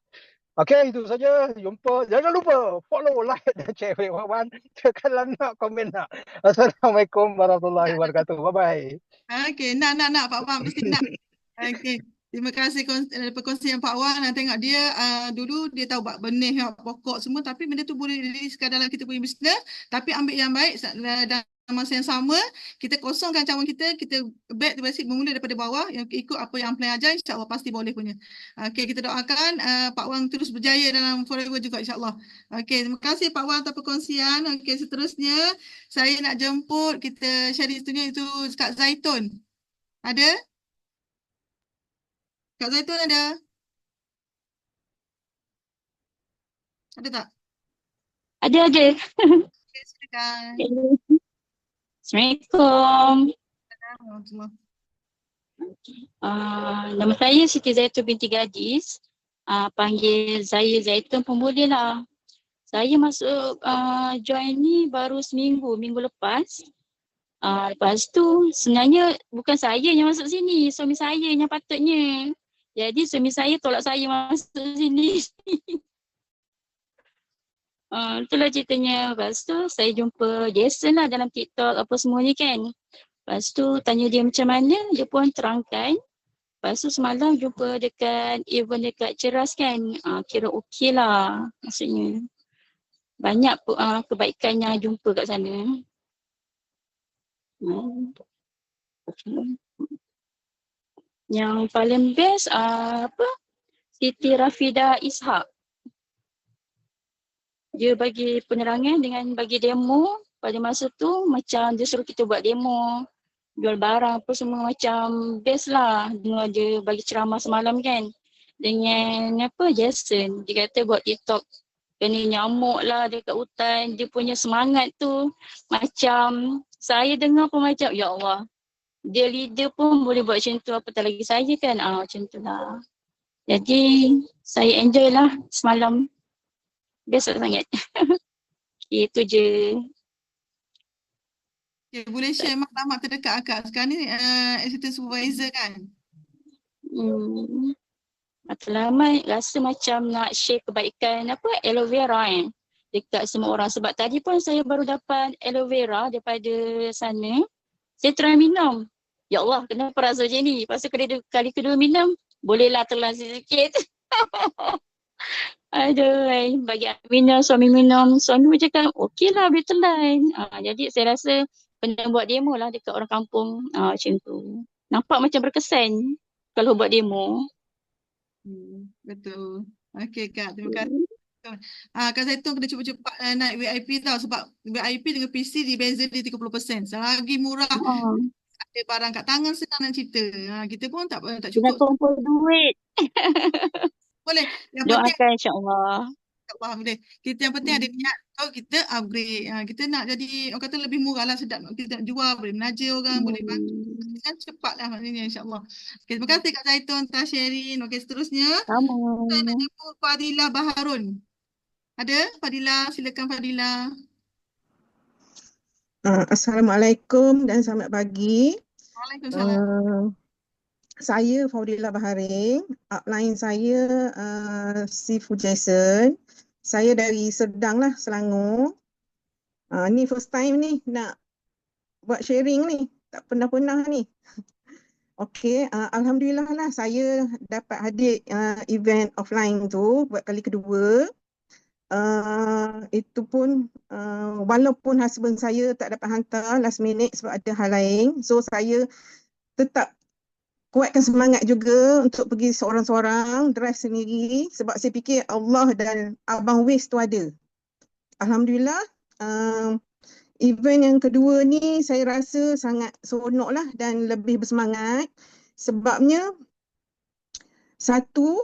Okey, itu saja. Jumpa. Jangan lupa follow, like dan share video Wan. Tekan nak, komen nak. Assalamualaikum warahmatullahi wabarakatuh. Bye-bye. Okey, nak Pak Wan mesti nak. Okey. Terima kasih perkongsian Pak Wan. Tengok dia dulu dia tahu buat benih, pokok semua, tapi benda tu boleh diriskan dalam kita punya bisnes, tapi ambil yang baik dan masa yang sama kita kosongkan cawangan kita back to basic, bermula daripada bawah, yang ikut apa yang Amplan ajar, insya-Allah pasti boleh punya. Okey, kita doakan Pak Wan terus berjaya dalam forever juga, insya-Allah. Okey, terima kasih Pak Wan atas perkongsian. Okey, seterusnya saya nak jemput kita sharing itu Kak Zaitun. Ada? Kak Zaitun ada? Ada tak? Ada. Okay, silakan. Assalamualaikum. Assalamualaikum. Nama saya Siti Zaitun binti Gadis. Panggil saya Zaitun pun boleh lah. Saya masuk join ni baru minggu lepas. Lepas tu sebenarnya bukan saya yang masuk sini, suami saya yang patutnya. Jadi suami saya tolak saya masuk sini. Itulah ceritanya. Lepas tu saya jumpa Jason lah dalam TikTok apa semua ni kan. Lepas tu tanya dia macam mana, dia pun terangkan. Lepas tu semalam jumpa dekat event dekat Ceras kan. Kira okey lah maksudnya. Banyak kebaikan yang jumpa kat sana. Yang paling best Siti Rafidah Ishak. Dia bagi penerangan dengan bagi demo. Pada masa tu macam dia suruh kita buat demo, jual barang apa semua, macam best lah. Dengar dia bagi ceramah semalam kan. Dengan Jason, dia kata buat TikTok kena nyamuk lah dekat hutan. Dia punya semangat tu macam saya dengar pun macam ya Allah, dia leader pun boleh buat macam tu, apatah lagi saya kan. Macam tu lah. Jadi saya enjoy lah semalam. Biasa sangat. Itu je. Okay, boleh share maklumat terdekat akak. Sekarang ni assistant supervisor kan? Matlamat rasa macam nak share kebaikan aloe vera kan dekat semua orang. Sebab tadi pun saya baru dapat aloe vera daripada sana. Saya try minum. Ya Allah, kenapa rasa macam ni? Lepas tu kali kedua minum, bolehlah telan sikit. Aduh, bagi minum, suami minum. Suami pun cakap, okey lah boleh telan. Jadi saya rasa kena buat demo lah dekat orang kampung. Macam tu. Nampak macam berkesan kalau buat demo. Betul. Okey Kak, terima kasih. Kak Zaitun kena cepat-cepat naik VIP tau. Sebab VIP dengan PC dibeza dia 30%. Selagi murah, ada barang kat tangan, senang nak cerita. Kita pun tak cukup. Kena kumpul duit. Boleh. Yang doakan insya-Allah. Boleh. Kita yang penting ada niat. Kita upgrade. Kita nak jadi orang kata lebih murah lah, sedap. Kita nak jual, boleh menaja orang, boleh bantu. Kan cepat lah maknanya insya-Allah. Okay, terima kasih Kak Zaitun atas sharing. Okey, seterusnya. Kita nak jemput Fadilah Baharun. Ada? Fadilah, silakan Fadilah. Assalamualaikum dan selamat pagi. Waalaikumsalam. Saya Fadilah Baharin, upline saya Sifu Jason. Saya dari Serdang lah, Selangor. Ni first time ni nak buat sharing ni. Tak pernah-pernah ni. Okey, alhamdulillah lah saya dapat hadir event offline tu buat kali kedua. Itu pun walaupun husband saya tak dapat hantar last minute sebab ada hal lain. So saya tetap kuatkan semangat juga untuk pergi seorang-seorang, drive sendiri sebab saya fikir Allah dan Abang Wis tu ada. Alhamdulillah, event yang kedua ni saya rasa sangat seronok lah dan lebih bersemangat sebabnya satu,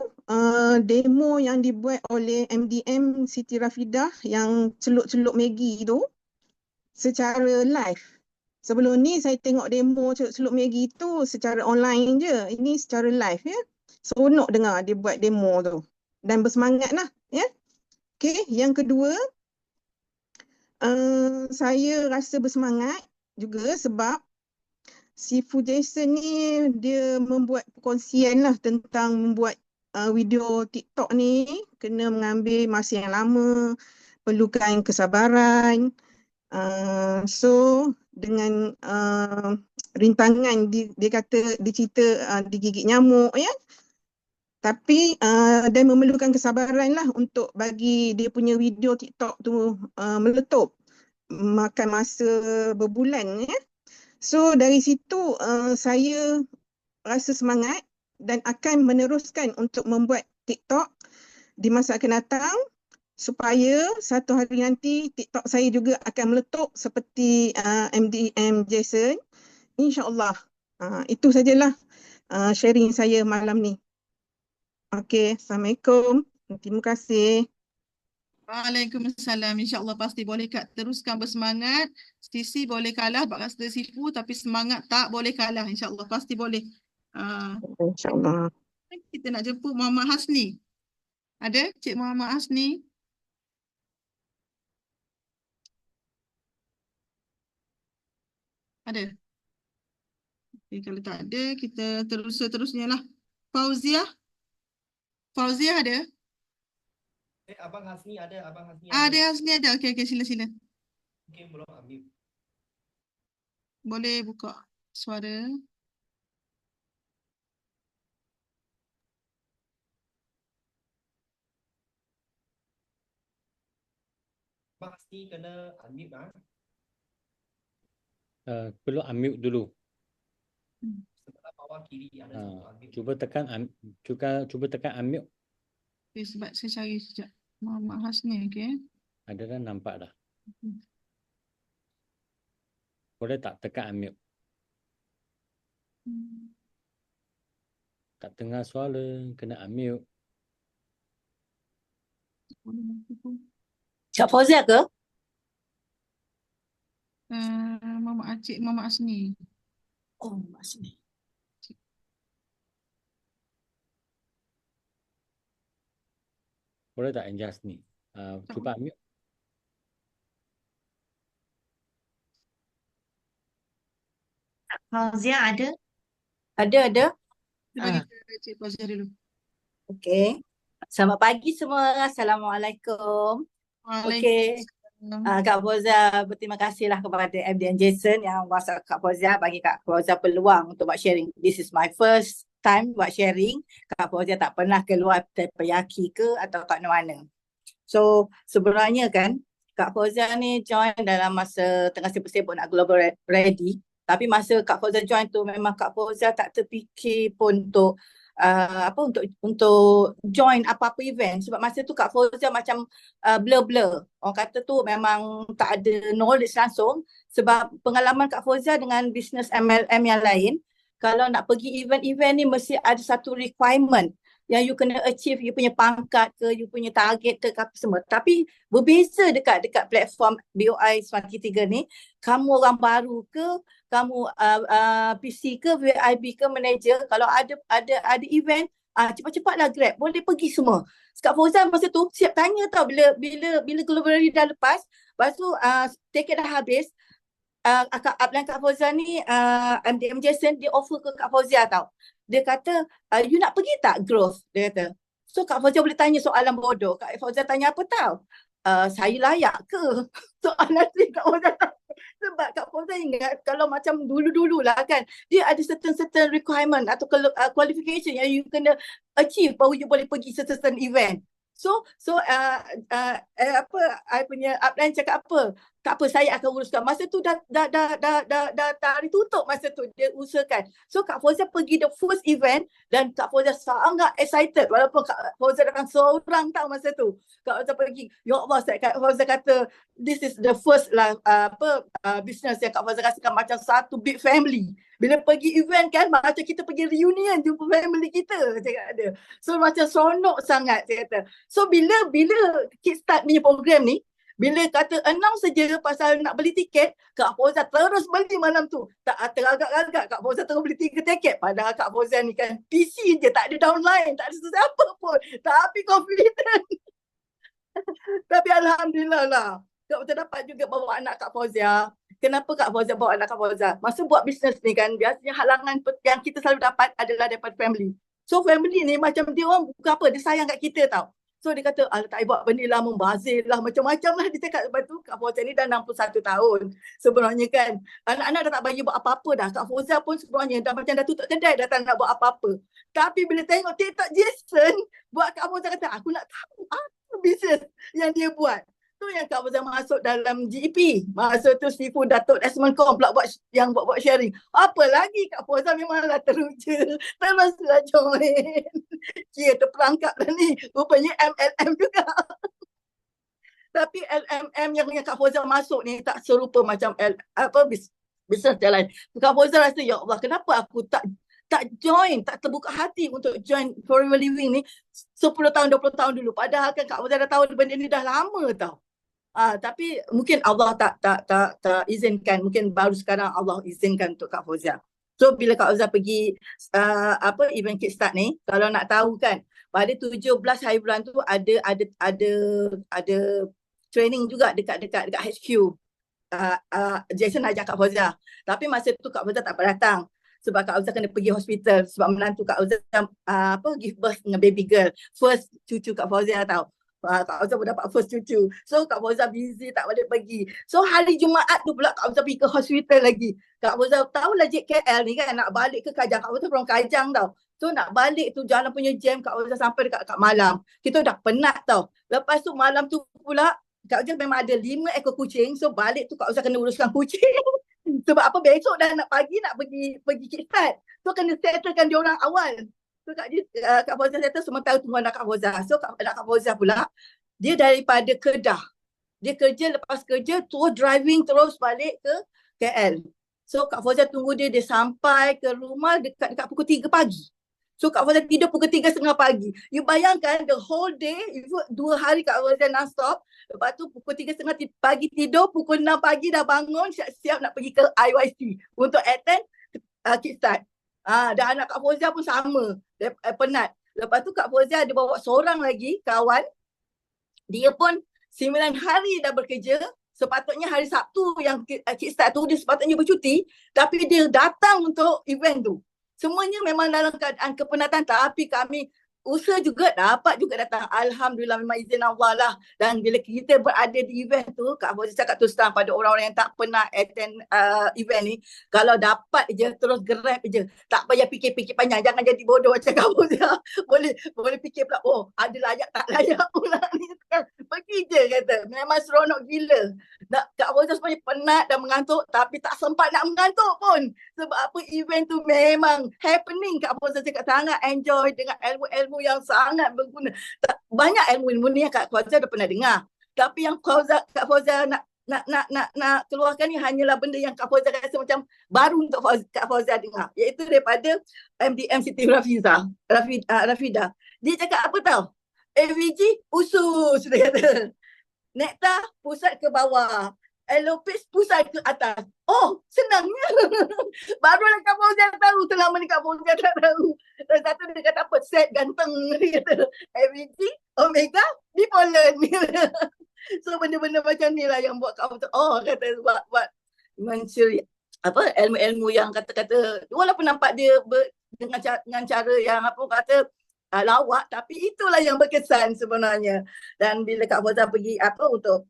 demo yang dibuat oleh MDM Siti Rafidah yang celup-celup Maggi tu secara live. Sebelum ni saya tengok demo celup Maggi tu secara online je. Ini secara live ya. Seronok dengar dia buat demo tu. Dan bersemangat lah ya. Okey, yang kedua, saya rasa bersemangat juga sebab Sifu Jason ni dia membuat perkongsian lah tentang membuat video TikTok ni kena mengambil masa yang lama, perlukan kesabaran. So dengan rintangan dia kata dia cerita digigit nyamuk ya. Tapi dan memerlukan kesabaran lah untuk bagi dia punya video TikTok tu meletup. Makan masa berbulan ya. So dari situ saya rasa semangat dan akan meneruskan untuk membuat TikTok di masa akan datang supaya satu hari nanti TikTok saya juga akan meletup seperti MDM Jason. InsyaAllah. Itu sajalah sharing saya malam ni. Okey, Assalamualaikum. Terima kasih. Waalaikumsalam. InsyaAllah pasti boleh Kak. Teruskan bersemangat. Sisi boleh kalah Pak Kasta Sifu tapi semangat tak boleh kalah. InsyaAllah pasti boleh. InsyaAllah. Kita nak jemput Muhammad Hasni. Ada Cik Muhammad Hasni? Ada? Okay, kalau tak ada, kita terusnya lah. Fauziah? Fauziah ada? Abang Hasni ada, Abang Hasni Ada ada. Hasni ada. Okey, sila. Mungkin belum ambil. Boleh buka suara. Abang Hasni kena unmute lah. Perlu unmute dulu. Sebelah bawah kiri ada satu unmute. Cuba tekan unmute. Okay, sebab saya cari sekejap. Muhammad Hasni, okey. Ada dah, nampak dah. Boleh tak tekan unmute? Tak dengar suara, kena unmute. Cik Fauzia ke? Muhammad Hasni. Oh, Muhammad Hasni. Boleh tak adjust ni? Cuba unmute. Fauzia ada? Ada. Kita bagi ke Cik Fauzia dulu. Okey. Selamat pagi semua. Assalamualaikum. Okey. Kak Fauzia, berterima kasihlah kepada MDM Jason yang WhatsApp Kak Fauzia, bagi Kak Fauzia peluang untuk buat sharing. This is my first time buat sharing. Kak Fauzia tak pernah keluar terpeyaki ke atau kat mana. So sebenarnya kan Kak Fauzia ni join dalam masa tengah sibuk-sibuk nak global ready. Tapi masa Kak Fauzia join tu memang Kak Fauzia tak terfikir pun untuk untuk join apa-apa event. Sebab masa tu Kak Fauzia macam blur-blur. Orang kata tu memang tak ada knowledge langsung. Sebab pengalaman Kak Fauzia dengan bisnes MLM yang lain, kalau nak pergi event-event ni mesti ada satu requirement yang you kena achieve, you punya pangkat ke, you punya target ke apa semua. Tapi berbeza dekat platform BOI Semanggi 3 ni, kamu orang baru ke, kamu PC ke, VIP ke, manager, kalau ada event, cepat-cepatlah grab, boleh pergi semua. Kak Fauzia masa tu siap tanya tau bila global ready dah lepas, lepas tu tiket dah habis, upline Kak Fauzia ni MDM Jason dia offer ke Kak Fauzia tau. Dia kata you nak pergi tak growth, dia kata. So Kak Fauzia boleh tanya soalan bodoh. Kak Fauzia tanya apa tau? Saya layak ke? Soalan ni Kak Fauzia tanya. Sebab Kak Fauzia ingat kalau macam dulu-dulu lah kan, dia ada certain requirement atau qualification yang you kena achieve baru you boleh pergi certain event. So I punya upline cakap apa? Tak apa, saya akan uruskan. Masa tu dah hari tutup masa tu dia usahakan. So Kak Fauzia pergi the first event dan Kak Fauzia sangat excited walaupun Kak Fauzia datang seorang tau masa tu. Kak Fauzia pergi, ya Allah, Kak Fauzia kata this is the first lah business yang Kak Fauzia rasakan macam satu big family. Bila pergi event kan macam kita pergi reunion jumpa family kita, cakap dia. So macam seronok sangat, saya kata. So bila kickstart punya program ni, Bila kata announce saja pasal nak beli tiket, Kak Fauzia terus beli malam tu. Tak teragak-agak Kak Fauzia terus beli 3 tiket. Padahal Kak Fauzia ni kan PC je, tak ada downline, tak ada sesiapa pun. Tapi confident. Tapi Alhamdulillah lah. Kak Fauzia dapat juga bawa anak Kak Fauzia. Kenapa Kak Fauzia bawa anak Kak Fauzia? Masa buat bisnes ni kan, biasanya halangan yang kita selalu dapat adalah daripada family. So family ni macam dia orang bukan apa, dia sayang kat kita tau. So dia kata, tak buat benda lah, membazir lah, macam-macam lah dia cakap. Lepas tu Kak Fauzia ni dah 61 tahun sebenarnya kan. Anak-anak dah tak bagi buat apa-apa dah. Kak Fauzia pun sebenarnya dah macam dah tutup kedai, dah tak nak buat apa-apa. Tapi bila tengok TikTok Jason, buat Kak Fauzia kata, aku nak tahu apa bisnes yang dia buat. Tu yang Kak Fauzia masuk dalam GEP. Masa tu Sifu Datuk Desmond Kong pula buat sharing. Apa lagi Kak Fauzia memanglah teruja. Teruslah join. Kira terperangkap dah ni. Rupanya MLM juga. Tapi LMM yang Kak Fauzia masuk ni tak serupa macam bisnes yang lain. Kak Fauzia rasa, ya Allah, kenapa aku tak join, tak terbuka hati untuk join Forever Living ni 10 tahun, 20 tahun dulu. Padahal kan Kak Fauzia dah tahu benda ni dah lama tau. Tapi mungkin Allah tak izinkan. Mungkin baru sekarang Allah izinkan untuk Kak Fauzia. So bila Kak Fauzia pergi event Kickstart ni, kalau nak tahu kan, pada 17 hari bulan tu ada training juga dekat HQ. Jason ajak Kak Fauzia. Tapi masa tu Kak Fauzia tak dapat datang. Sebab Kak Fauzia kena pergi hospital. Sebab menantu Kak Fauzia give birth dengan baby girl. First cucu Kak Fauzia tau. Kak Fauzia pun dapat first cucu. So Kak Fauzia busy, tak boleh pergi. So hari Jumaat tu pula Kak Fauzia pergi ke hospital lagi. Kak Fauzia tahulah JKL ni kan, nak balik ke Kajang. Kak Fauzia from Kajang tau. So nak balik tu jalan punya jam, Kak Fauzia sampai dekat malam. Kita dah penat tau. Lepas tu malam tu pula Kak Fauzia memang ada 5 ekor kucing. So balik tu Kak Fauzia kena uruskan kucing. Sebab apa, besok dah nak pagi nak pergi kickstart. So kena settlekan dia orang awal. So Kak Fauzia settle sementara tunggu anak Kak Fauzia. So anak Kak Fauzia pula, dia daripada Kedah. Dia kerja, lepas kerja terus driving terus balik ke KL. So Kak Fauzia tunggu dia sampai ke rumah dekat pukul 3 pagi. So Kak Fauzia tidur pukul 3:30 pagi. You bayangkan the whole day, 2 hari Kak Fauzia non-stop. Lepas tu pukul 3:30 pagi tidur, pukul 6 pagi dah bangun, siap-siap nak pergi ke IYC untuk attend Kickstart. Dan anak Kak Fauzia pun sama, dia penat. Lepas tu Kak Fauzia ada bawa seorang lagi kawan. Dia pun 9 hari dah bekerja. Sepatutnya hari Sabtu yang Kickstart tu dia sepatutnya bercuti, tapi dia datang untuk event tu. Semuanya memang dalam keadaan kepenatan, tapi kami usaha juga dapat juga datang. Alhamdulillah, memang izin Allah lah. Dan bila kita berada di event tu, Kak Fauzia cakap terus terang pada orang-orang yang tak pernah attend event ni, kalau dapat je terus grab je. Tak payah fikir-fikir panjang. Jangan jadi bodoh macam Kak Fauzia. Boleh fikir pula, ada layak tak layak pula ni. Pergi je kata. Memang seronok gila. Kak Fauzia sebenarnya penat dan mengantuk, tapi tak sempat nak mengantuk pun. Sebab apa, event tu memang happening. Kak Fauzia cakap sangat enjoy dengan ilmu-ilmu yang sangat berguna. Banyak ilmu-ilmu ni yang Kak Fauzia dah pernah dengar. Tapi yang Kak Fauzia nak keluarkan ni hanyalah benda yang Kak Fauzia rasa macam baru untuk Kak Fauzia dengar. Iaitu daripada MDM Siti Rafidah. Dia cakap apa tau? AVG usus, dia kata. Nektar pusat ke bawah. Elopis pusat ke atas. Oh, senangnya. Barulah Kak Fauzia tahu. Selama ni Kak Fauzia tak tahu. Dan satu dia kata apa? Set ganteng. Dia kata AVG, Omega, Bipolar. So benda-benda macam ni lah yang buat Kak Fauzia. Kata buat mencuri ilmu-ilmu yang kata-kata. Walaupun nampak dia dengan cara yang lawak, tapi itulah yang berkesan sebenarnya. Dan bila Kak Fauzia pergi untuk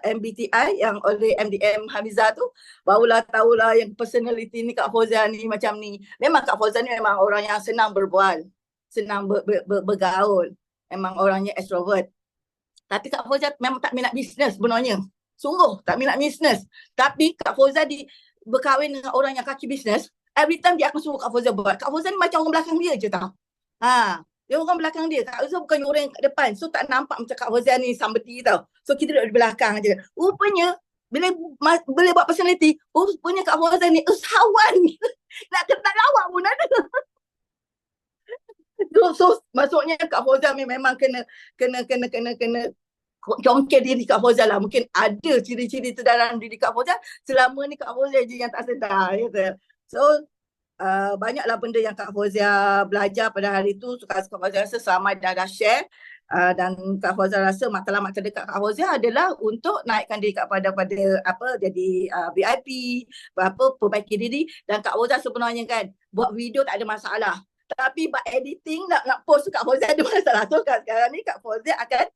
MBTI yang oleh MDM Hamiza tu, barulah tahulah yang personality ni Kak Fauzia ni macam ni. Memang Kak Fauzia ni memang orang yang senang berbual, senang bergaul, memang orangnya extrovert. Tapi Kak Fauzia memang tak minat bisnes sebenarnya. Sungguh tak minat bisnes. Tapi Kak Fauzia berkahwin dengan orang yang kaki bisnes, every time dia akan suruh Kak Fauzia buat. Kak Fauzia ni macam orang belakang dia je tau. Dia orang belakang dia. Kak Fauzia bukannya orang yang kat depan. So tak nampak macam Kak Fauzia ni somebody tau. So kita duduk di belakang je. Rupanya bila buat personality, rupanya Kak Fauzia ni usahawan. nak lawak pun ada. So maksudnya Kak Fauzia memang kena congkel diri Kak Fauzia lah. Mungkin ada ciri-ciri tu dalam diri Kak Fauzia. Selama ni Kak Fauzia je yang tak sedar. Gitu. So banyaklah benda yang Kak Fauzia belajar pada hari tu. Kak Fauzia rasa selama dah share. Dan Kak Fauzia rasa matlamat terdekat Kak Fauzia adalah untuk naikkan diri pada jadi VIP, perbaiki diri. Dan Kak Fauzia sebenarnya kan buat video tak ada masalah. Tapi buat editing nak post Kak Fauzia ada masalah. So sekarang ni Kak Fauzia akan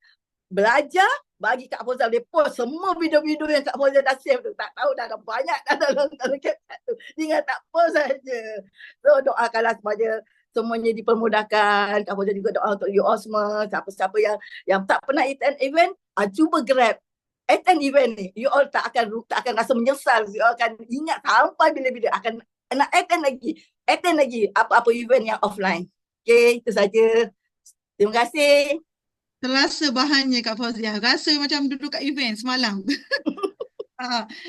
belajar bagi Kak Fauzia boleh post semua video-video yang Kak Fauzia dah save tu. Tak tahu dah ada banyak dah dalam CapCut tu. Tinggal tak post saja. So doakanlah supaya semuanya dipermudahkan. Kak Fauzia juga doa untuk you all semua. Siapa-siapa yang tak pernah attend event, cuba grab. Attend event ni. You all tak akan rasa menyesal. You all akan ingat sampai bila-bila akan nak attend lagi apa-apa event yang offline. Okay, itu saja. Terima kasih. Terasa bahannya Kak Fauzia. Rasa macam duduk kat event semalam.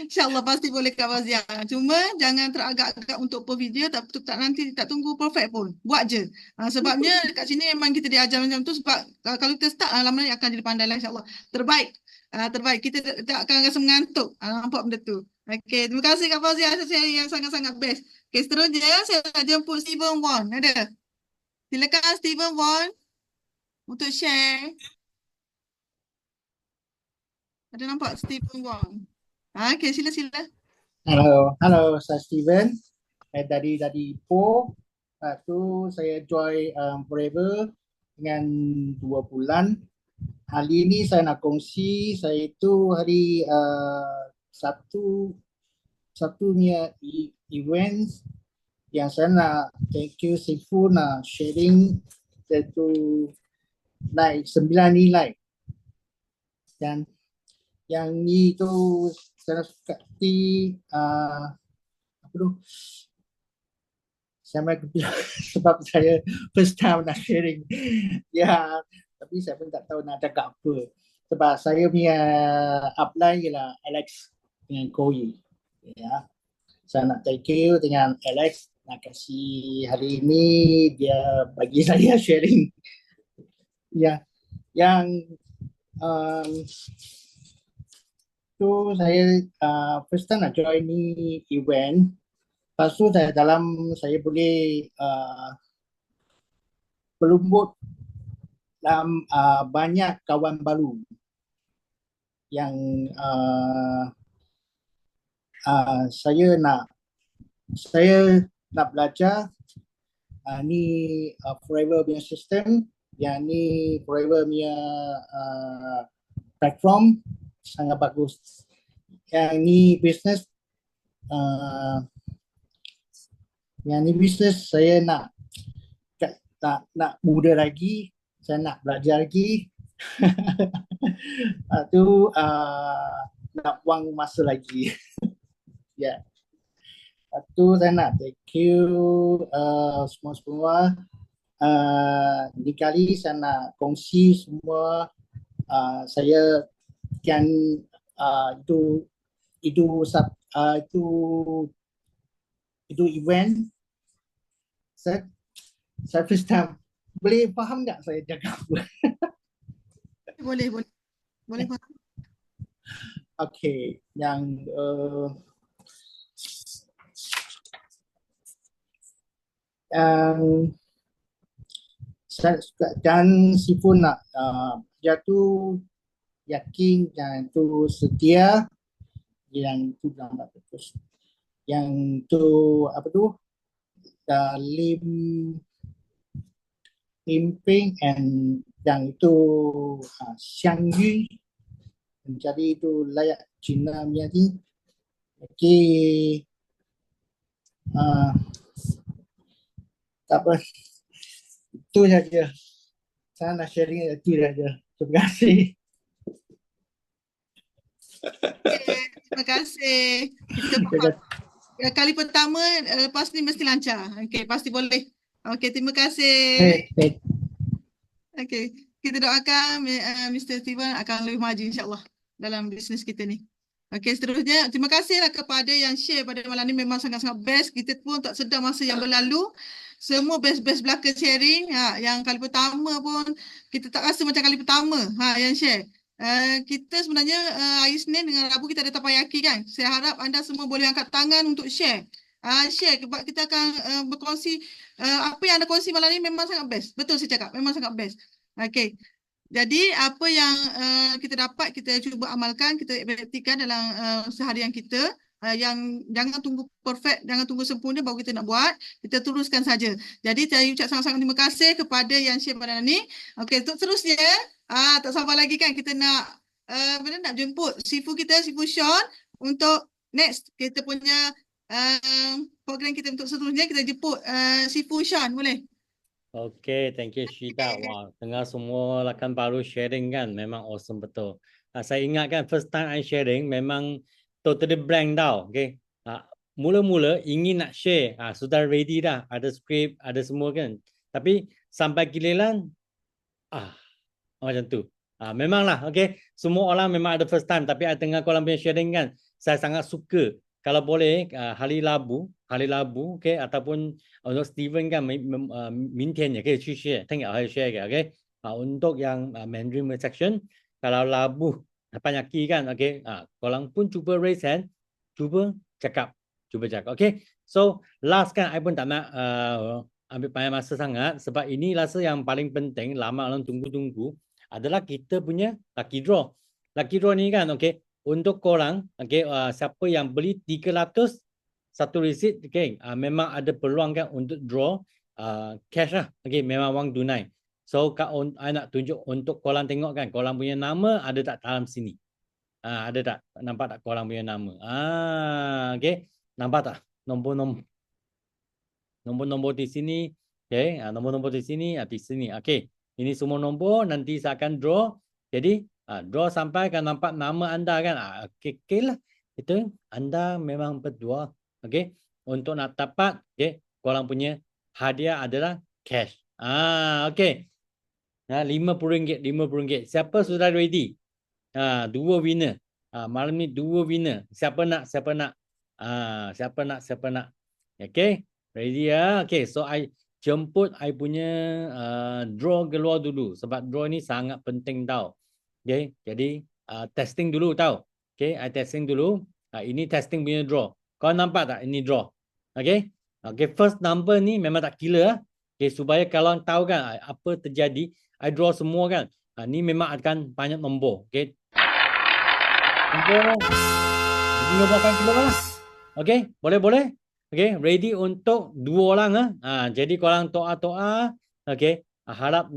InsyaAllah pasti boleh Kak Fauzia. Cuma jangan teragak-agak untuk post video. Tak nanti tak tunggu perfect pun. Buat je. Sebabnya dekat sini memang kita diajar macam tu. Sebab kalau kita start lama-lama akan jadi pandai lah insyaAllah. Terbaik. Terbaik. Kita tak akan rasa mengantuk. Nampak benda tu. Okay. Terima kasih Kak Fauzia. Sharing yang sangat-sangat best. Okay, seterusnya saya nak jemput Stephen Won. Ada? Silakan Stephen Won untuk share. Ada nampak Stephen Wong? Okay, sila. Hello, saya Steven. Dari Ipoh. Tu saya join Forever dengan 2 bulan. Hari ini saya nak kongsi, saya itu hari satu punya event yang saya nak thank you Sifu nak sharing iaitu naik 9 nilai. Dan yang ni tu saya suka saya sebab saya first time nak sharing. Ya, tapi saya pun tak tahu nak cakap apa. Sebab saya punya upline ialah Alex dengan Koi. Ya. Saya nak thank you dengan Alex nak kasih hari ini dia bagi saya sharing. Ya, yang tu saya first time nak join ni event. Lepas tu saya boleh berlumbut dalam banyak kawan baru yang saya nak belajar ni Forever punya sistem, yang ni Forever punya platform sangat bagus. Yang ni bisnes saya nak muda lagi, saya nak belajar lagi. Tu nak buang masa lagi. Ya. Tu saya nak thank you semua. Di kali saya nak kongsi semua saya kan itu event saya first time. Boleh faham tak saya cakap apa? Boleh faham. Okay, yang saya suka dan Sifu nak jatuh yakin dan itu setia, yang itu gambar bagus. Yang tu apa tu limping and yang itu Xiangyu, jadi itu layak Cina punya ni. Okay, tak apa, itu saja. Saya nak sharing itu saja. Terima kasih. Okay, terima kasih. Kita kali pertama lepas ni mesti lancar. Okay, pasti boleh. Okay, terima kasih. Okay, kita doakan Mr. Steven akan lebih maju insyaAllah dalam bisnes kita ni. Okay, seterusnya terima kasihlah kepada yang share pada malam ni, memang sangat-sangat best. Kita pun tak sedar masa yang berlalu. Semua best-best belaka sharing. Yang kali pertama pun kita tak rasa macam kali pertama yang share. kita sebenarnya hari Isnin dengan Rabu kita ada takoyaki kan. Saya harap anda semua boleh angkat tangan untuk share. Share sebab kita akan berkongsi apa yang anda kongsi malam ni memang sangat best. Betul saya cakap, memang sangat best. Okey. Jadi apa yang kita dapat kita cuba amalkan, kita praktikan dalam seharian kita. Yang jangan tunggu perfect, jangan tunggu sempurna baru kita nak buat, kita teruskan saja. Jadi saya ucap sangat-sangat terima kasih kepada yang share pada ni. Okey, untuk seterusnya tak sabar lagi kan kita nak nak jemput Sifu kita, Sifu Sean untuk next kita punya program kita untuk seterusnya kita jemput Sifu Sean boleh? Okay, thank you Syida. Wah, dengar semua rakan baru sharing kan, memang awesome betul. Saya ingat kan first time I sharing memang totally blank tau. Okay. Mula-mula ingin nak share, sudah ready dah, ada skrip, ada semua kan. Tapi sampai giliran, macam tu. Memanglah, okay. Semua orang memang ada first time, tapi I tengah korang punya sharing kan, saya sangat suka. Kalau boleh, hari Rabu, okay, ataupun untuk Steven kan, 明天也可以去 share, 听日可以 share 嘅 okay. Untuk yang Mandarin section, kalau Rabu Panyaki kan, okay. Korang pun cuba raise hand, cuba cakap, okay. So last kan, I pun tak nak ambil banyak masa sangat sebab ini rasa yang paling penting, lama orang tunggu-tunggu adalah kita punya lucky draw. Lucky draw ni kan, okay. Untuk korang, okay, siapa yang beli 300 satu receipt, okay, memang ada peluang kan untuk draw cash lah, okay, memang wang tunai. So, I nak tunjuk untuk korang tengok kan, korang punya nama ada tak dalam sini? Ada tak? Nampak tak korang punya nama? Okay. Nampak tak? Nombor-nombor di sini. Okay. Nombor-nombor di sini, di sini. Okay. Ini semua nombor, nanti saya akan draw. Jadi, draw sampai kan nampak nama anda kan. Okay lah. Itu anda memang berdua. Okay. Untuk nak dapat, okay, korang punya hadiah adalah cash. Okay. RM50. Siapa sudah ready? Dua winner. Malam ni dua winner. Siapa nak? Siapa nak? Okay. Ready ya? Okay. So I jemput I punya draw keluar dulu. Sebab draw ni sangat penting tau. Okay. Jadi testing dulu tau. Okay. I testing dulu. Ini testing punya draw. Kau nampak tak? Ini draw. Okay. Okay. First number ni memang tak killer. Okay. Supaya kalau tahu kan apa terjadi. I draw semua kan. Ni memang akan banyak nombor. Okay. Nombor akan keluar lah. Okay. Boleh? Okay. Ready untuk dua orang. Jadi korang toa-toa. Okay. Harap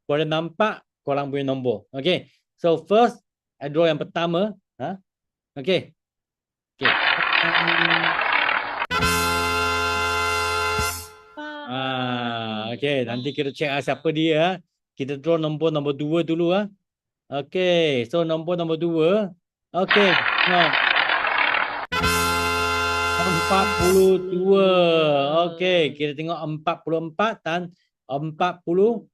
boleh nampak korang punya nombor. Okay. So first, I draw yang pertama. Okay. Okay. Okay. Nanti kita check siapa dia. Kita draw nombor 2 dulu. Okay. So nombor 2. Okay. 42. Okay. Kita tengok 44 dan 42.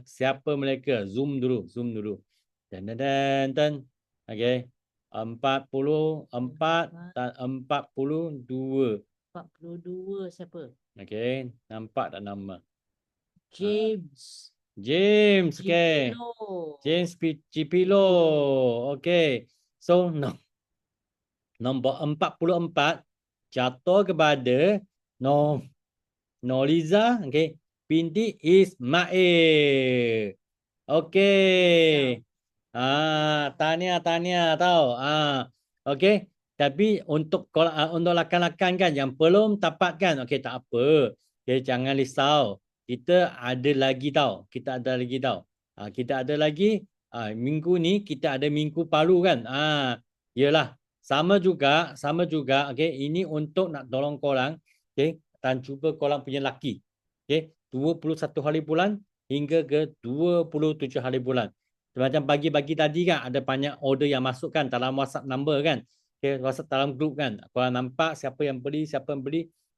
Siapa mereka? Zoom dulu. Dan. Okay. 44 dan 42. 42 siapa? Okay. Nampak tak nama? James, okay. James Cipilo. Okay. So, nombor 44 jatuh kepada Noliza, okay, binti Ismail. Okay. Tahniah tau. Okay. Tapi untuk lakan-lakan kan yang belum dapat kan, okay, tak apa. Okay, jangan risau. Kita ada lagi tau. Kita ada lagi. Minggu ni kita ada minggu palu kan. Yelah. Sama juga. Okay. Ini untuk nak tolong korang. Okay. Dan cuba korang punya laki. Okay. 21 hari bulan hingga ke 27 hari bulan. Macam pagi-pagi tadi kan ada banyak order yang masuk kan dalam WhatsApp number kan. Okay. WhatsApp dalam grup kan. Korang nampak siapa yang beli.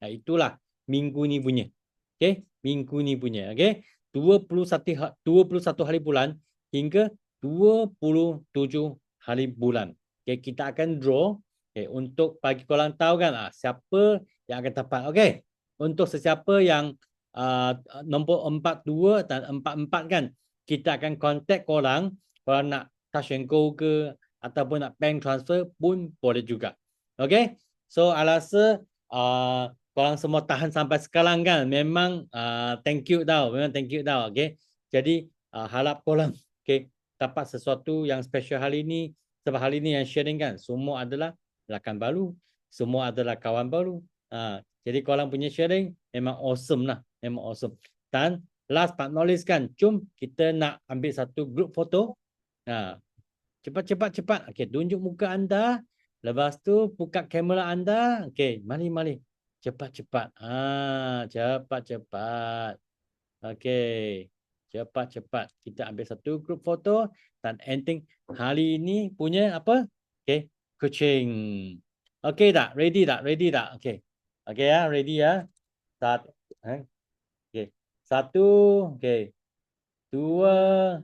Itulah minggu ni punya. Okay. Minggu ni punya. Okay. 21 hari bulan hingga 27 hari bulan. Okay. Kita akan draw. Okay. Untuk bagi korang tahu kan siapa yang akan dapat. Okay. Untuk sesiapa yang nombor 42 dan 44 kan. Kita akan kontak korang. Korang nak Touch and Go ke ataupun nak bank transfer pun boleh juga. Okay, so I rasa korang semua tahan sampai sekarang kan, memang thank you tau, memang thank you tau. Okay, jadi harap korang dapat sesuatu yang special hari ini, sebab hari ini yang sharing kan semua adalah rakan baru, semua adalah kawan baru. Jadi korang punya sharing memang awesome lah, memang awesome. Dan last but not least kan, jom kita nak ambil satu group foto. Cepat. Okey, tunjuk muka anda. Lepas tu buka kamera anda. Okey, mari. Cepat. Cepat. Okey. Cepat. Kita ambil satu group foto dan ending hari ini punya apa? Okey, kucing. Okey tak? Ready tak? Okey. Okey ya, ready ya. Okey. 1, okey. 2,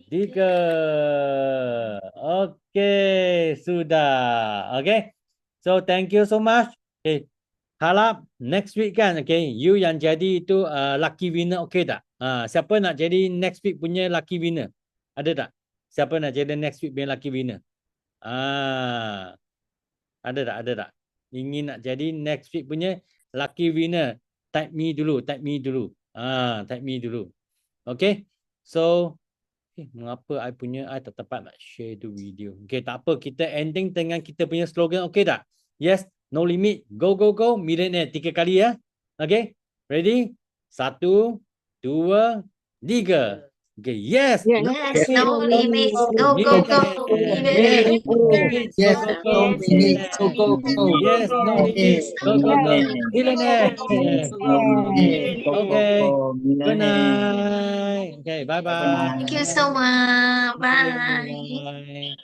3. Okey, sudah. Okey. So thank you so much. Okey. Harap next week kan, okey, you yang jadi itu lucky winner, okey tak? Siapa nak jadi next week punya lucky winner? Ada tak? Siapa nak jadi next week punya lucky winner? Ada tak? Ingin nak jadi next week punya lucky winner? Type me dulu. Type me dulu. Okay. So, mengapa I tak dapat nak share tu video? Okay, tak apa. Kita ending dengan kita punya slogan. Okay tak? Yes, no limit. Go. Millionaire 3 kali ya. Okay. Ready? 1, 2, 3. Okay, yes. Yes, no limits. Go. Yes, no limits. Go. Yes, no limits. Go. Millionaire. Okay. Good night. Okay, bye-bye. Thank you so much. Bye. Bye.